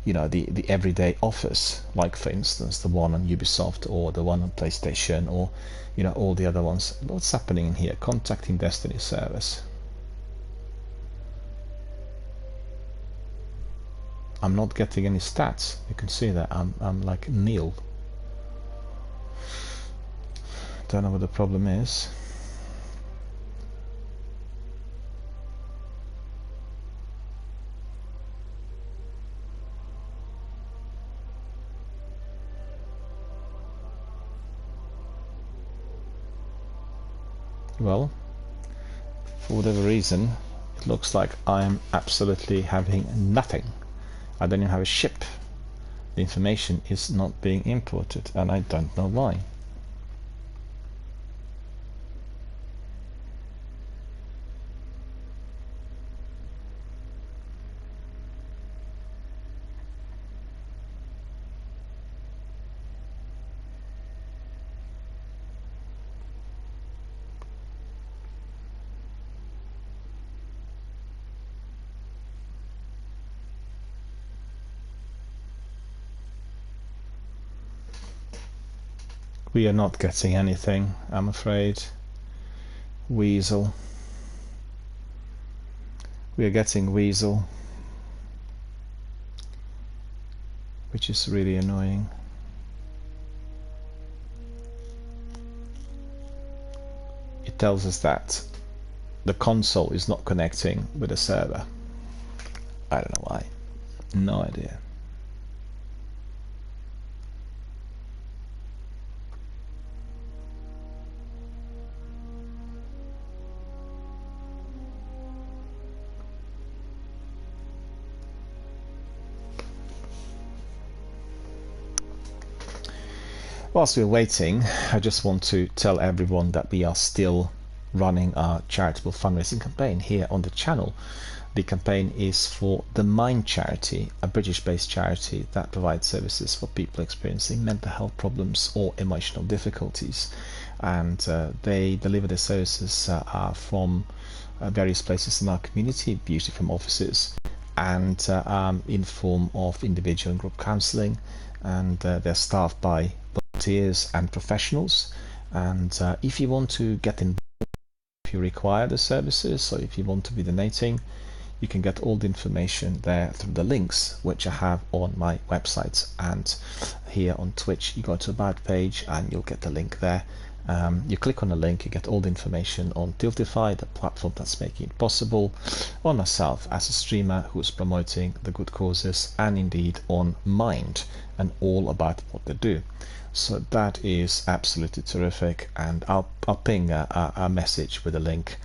the everyday offers, like for instance the one on Ubisoft or the one on PlayStation, or all the other ones. What's happening in here? Contacting Destiny service. I'm not getting any stats. You can see that I'm like nil. Don't know what the problem is. Well, for whatever reason, it looks like I'm absolutely having nothing. I don't even have a ship. The information is not being imported, and I don't know why. We are not getting anything, I'm afraid. Weasel. We are getting Weasel, which is really annoying. It tells us that the console is not connecting with the server. I don't know why. No idea. Whilst we're waiting, I just want to tell everyone that we are still running our charitable fundraising campaign here on the channel. The campaign is for the Mind charity, a British-based charity that provides services for people experiencing mental health problems or emotional difficulties. And they deliver their services from various places in our community, usually from offices, and in form of individual and group counselling, and they're staffed by volunteers and professionals. And if you want to get involved, if you require the services, or if you want to be donating, you can get all the information there through the links which I have on my website. And here on Twitch, you go to About page and you'll get the link there. You click on the link, you get all the information on Tiltify, the platform that's making it possible, on myself as a streamer who's promoting the good causes, and indeed on Mind and all about what they do. So that is absolutely terrific, and I'll ping a message with a link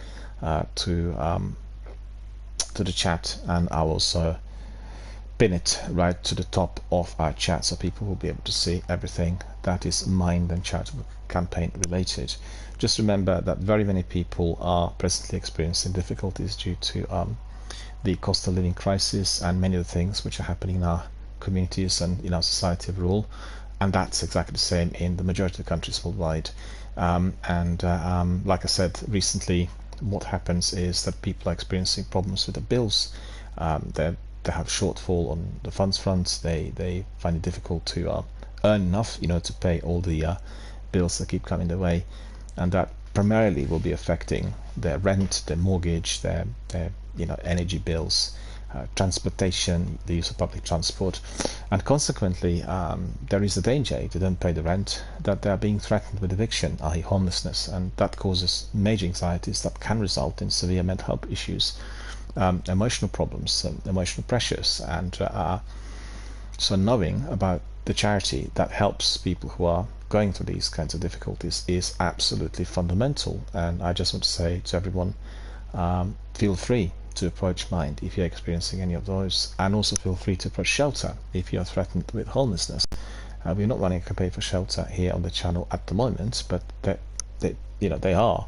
to the chat, and I'll also pin it right to the top of our chat so people will be able to see everything that is Mind and charitable campaign related. Just remember that very many people are presently experiencing difficulties due to the cost of living crisis and many of the things which are happening in our communities and in our society overall, and that's exactly the same in the majority of the countries worldwide. Like I said recently, what happens is that people are experiencing problems with the bills. They have shortfall on the funds front. They find it difficult to earn enough, to pay all the bills that keep coming their way, and that primarily will be affecting their rent, their mortgage, their energy bills, transportation, the use of public transport, and consequently there is a danger, if they don't pay the rent, that they are being threatened with eviction, i.e. homelessness, and that causes major anxieties that can result in severe mental health issues, emotional problems, emotional pressures. And so knowing about the charity that helps people who are going through these kinds of difficulties is absolutely fundamental. And I just want to say to everyone, feel free to approach Mind if you're experiencing any of those, and also feel free to approach Shelter if you're threatened with homelessness. We're not running a campaign for Shelter here on the channel at the moment, but they are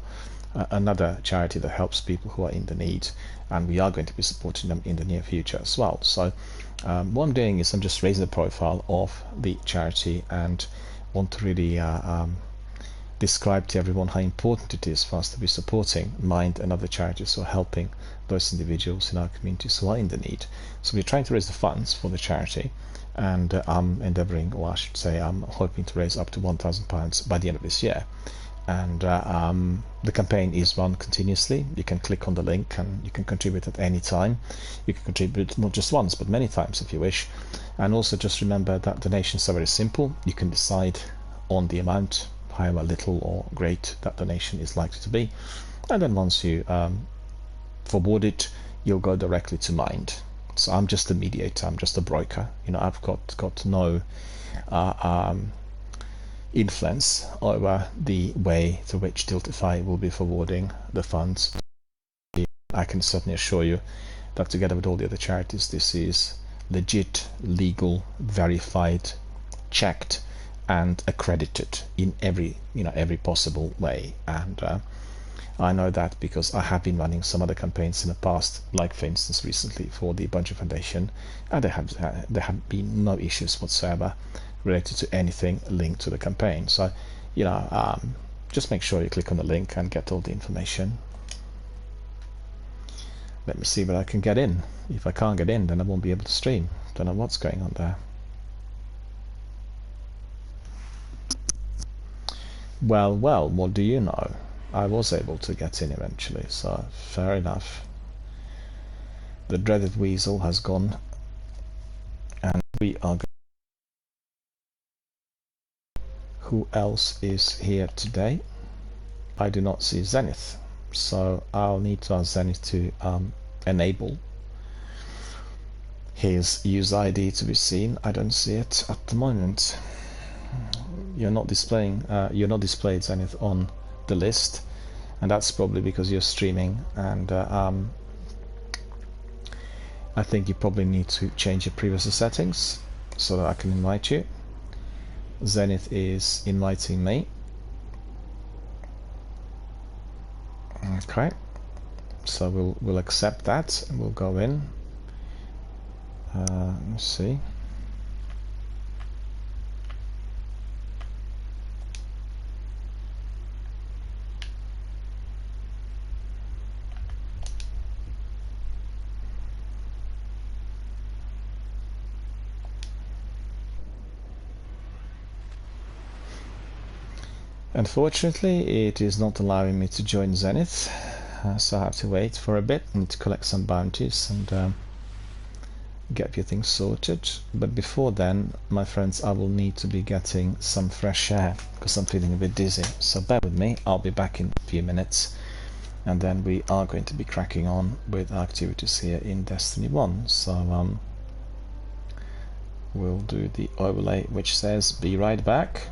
another charity that helps people who are in the need, and we are going to be supporting them in the near future as well. So what I'm doing is I'm just raising the profile of the charity, and want to really describe to everyone how important it is for us to be supporting Mind and other charities who are helping those individuals in our communities who are in the need. So we're trying to raise the funds for the charity, and I'm endeavouring, or I should say I'm hoping to raise up to £1,000 by the end of this year. And the campaign is run continuously. You can click on the link and you can contribute at any time. You can contribute not just once but many times if you wish. And also just remember that donations are very simple. You can decide on the amount, however little or great that donation is likely to be, and then once you forward it, you'll go directly to Mind. So I'm just a mediator, I'm just a broker. I've got no influence over the way to which Tiltify will be forwarding the funds. I can certainly assure you that together with all the other charities, this is legit, legal, verified, checked, and accredited in every possible way. And I know that because I have been running some other campaigns in the past, like for instance recently for the Bungie Foundation, and there have been no issues whatsoever related to anything linked to the campaign. So, just make sure you click on the link and get all the information. Let me see whether I can get in. If I can't get in, then I won't be able to stream. Don't know what's going on there. Well, what do you know? I was able to get in eventually, so fair enough. The dreaded weasel has gone, and we are going. Who else is here today? I do not see Zenith, so I'll need to ask Zenith to enable his user ID to be seen. I don't see it at the moment. You're not displayed, Zenith, on the list, and that's probably because you're streaming, and I think you probably need to change your previous settings so that I can invite you. Zenith is inviting me. Okay, so we'll accept that and we'll go in. Let's see. Unfortunately, it is not allowing me to join Zenith, so I have to wait for a bit. I need to collect some bounties and get a few things sorted. But before then, my friends, I will need to be getting some fresh air because I'm feeling a bit dizzy. So bear with me, I'll be back in a few minutes, and then we are going to be cracking on with our activities here in Destiny 1. So we'll do the overlay which says be right back.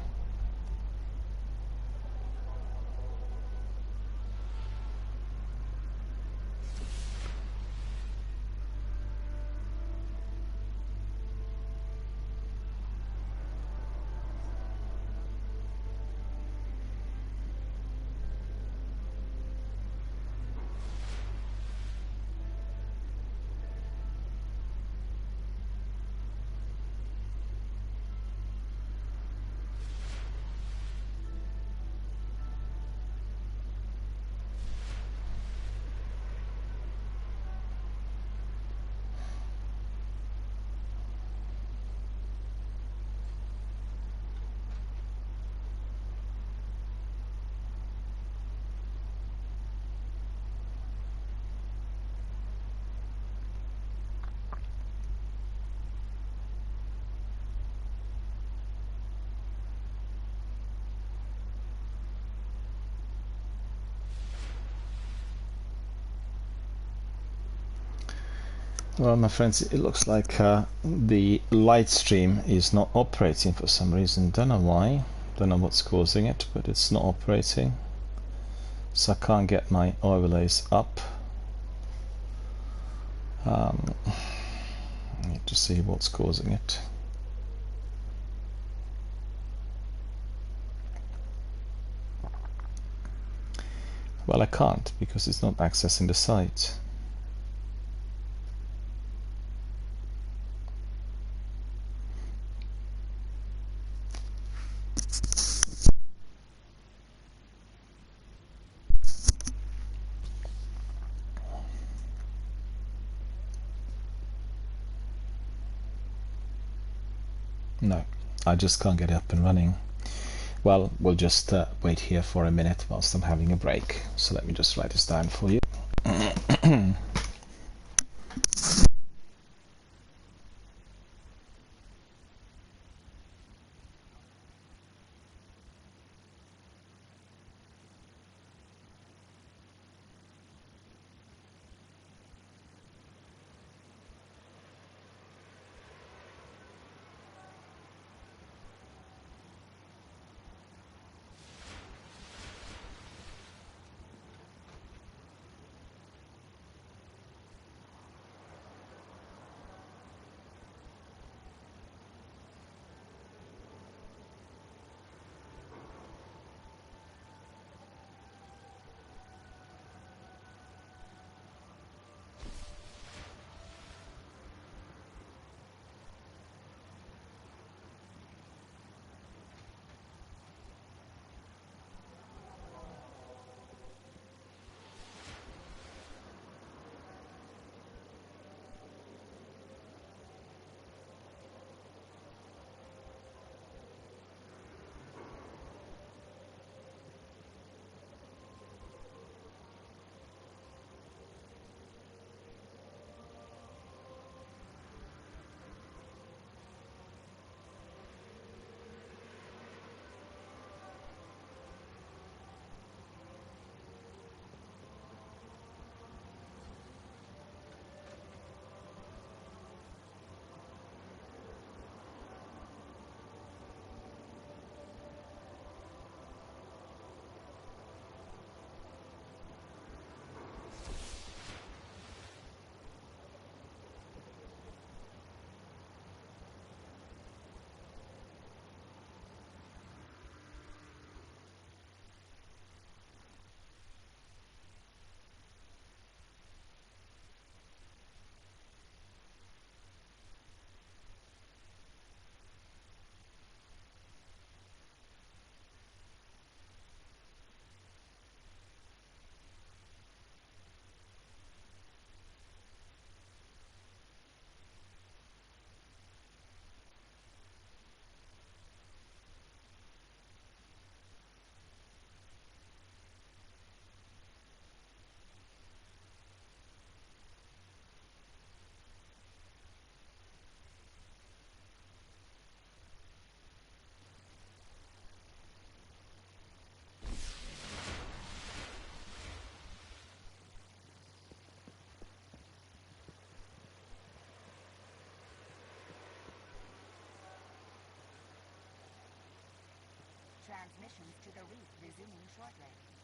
Well, my friends, it looks like the light stream is not operating for some reason. Don't know why. Don't know what's causing it, but it's not operating. So I can't get my overlays up. I need to see what's causing it. Well, I can't because it's not accessing the site. No, I just can't get it up and running. Well, we'll just wait here for a minute whilst I'm having a break. So let me just write this down for you. Transmissions to the reef resuming shortly.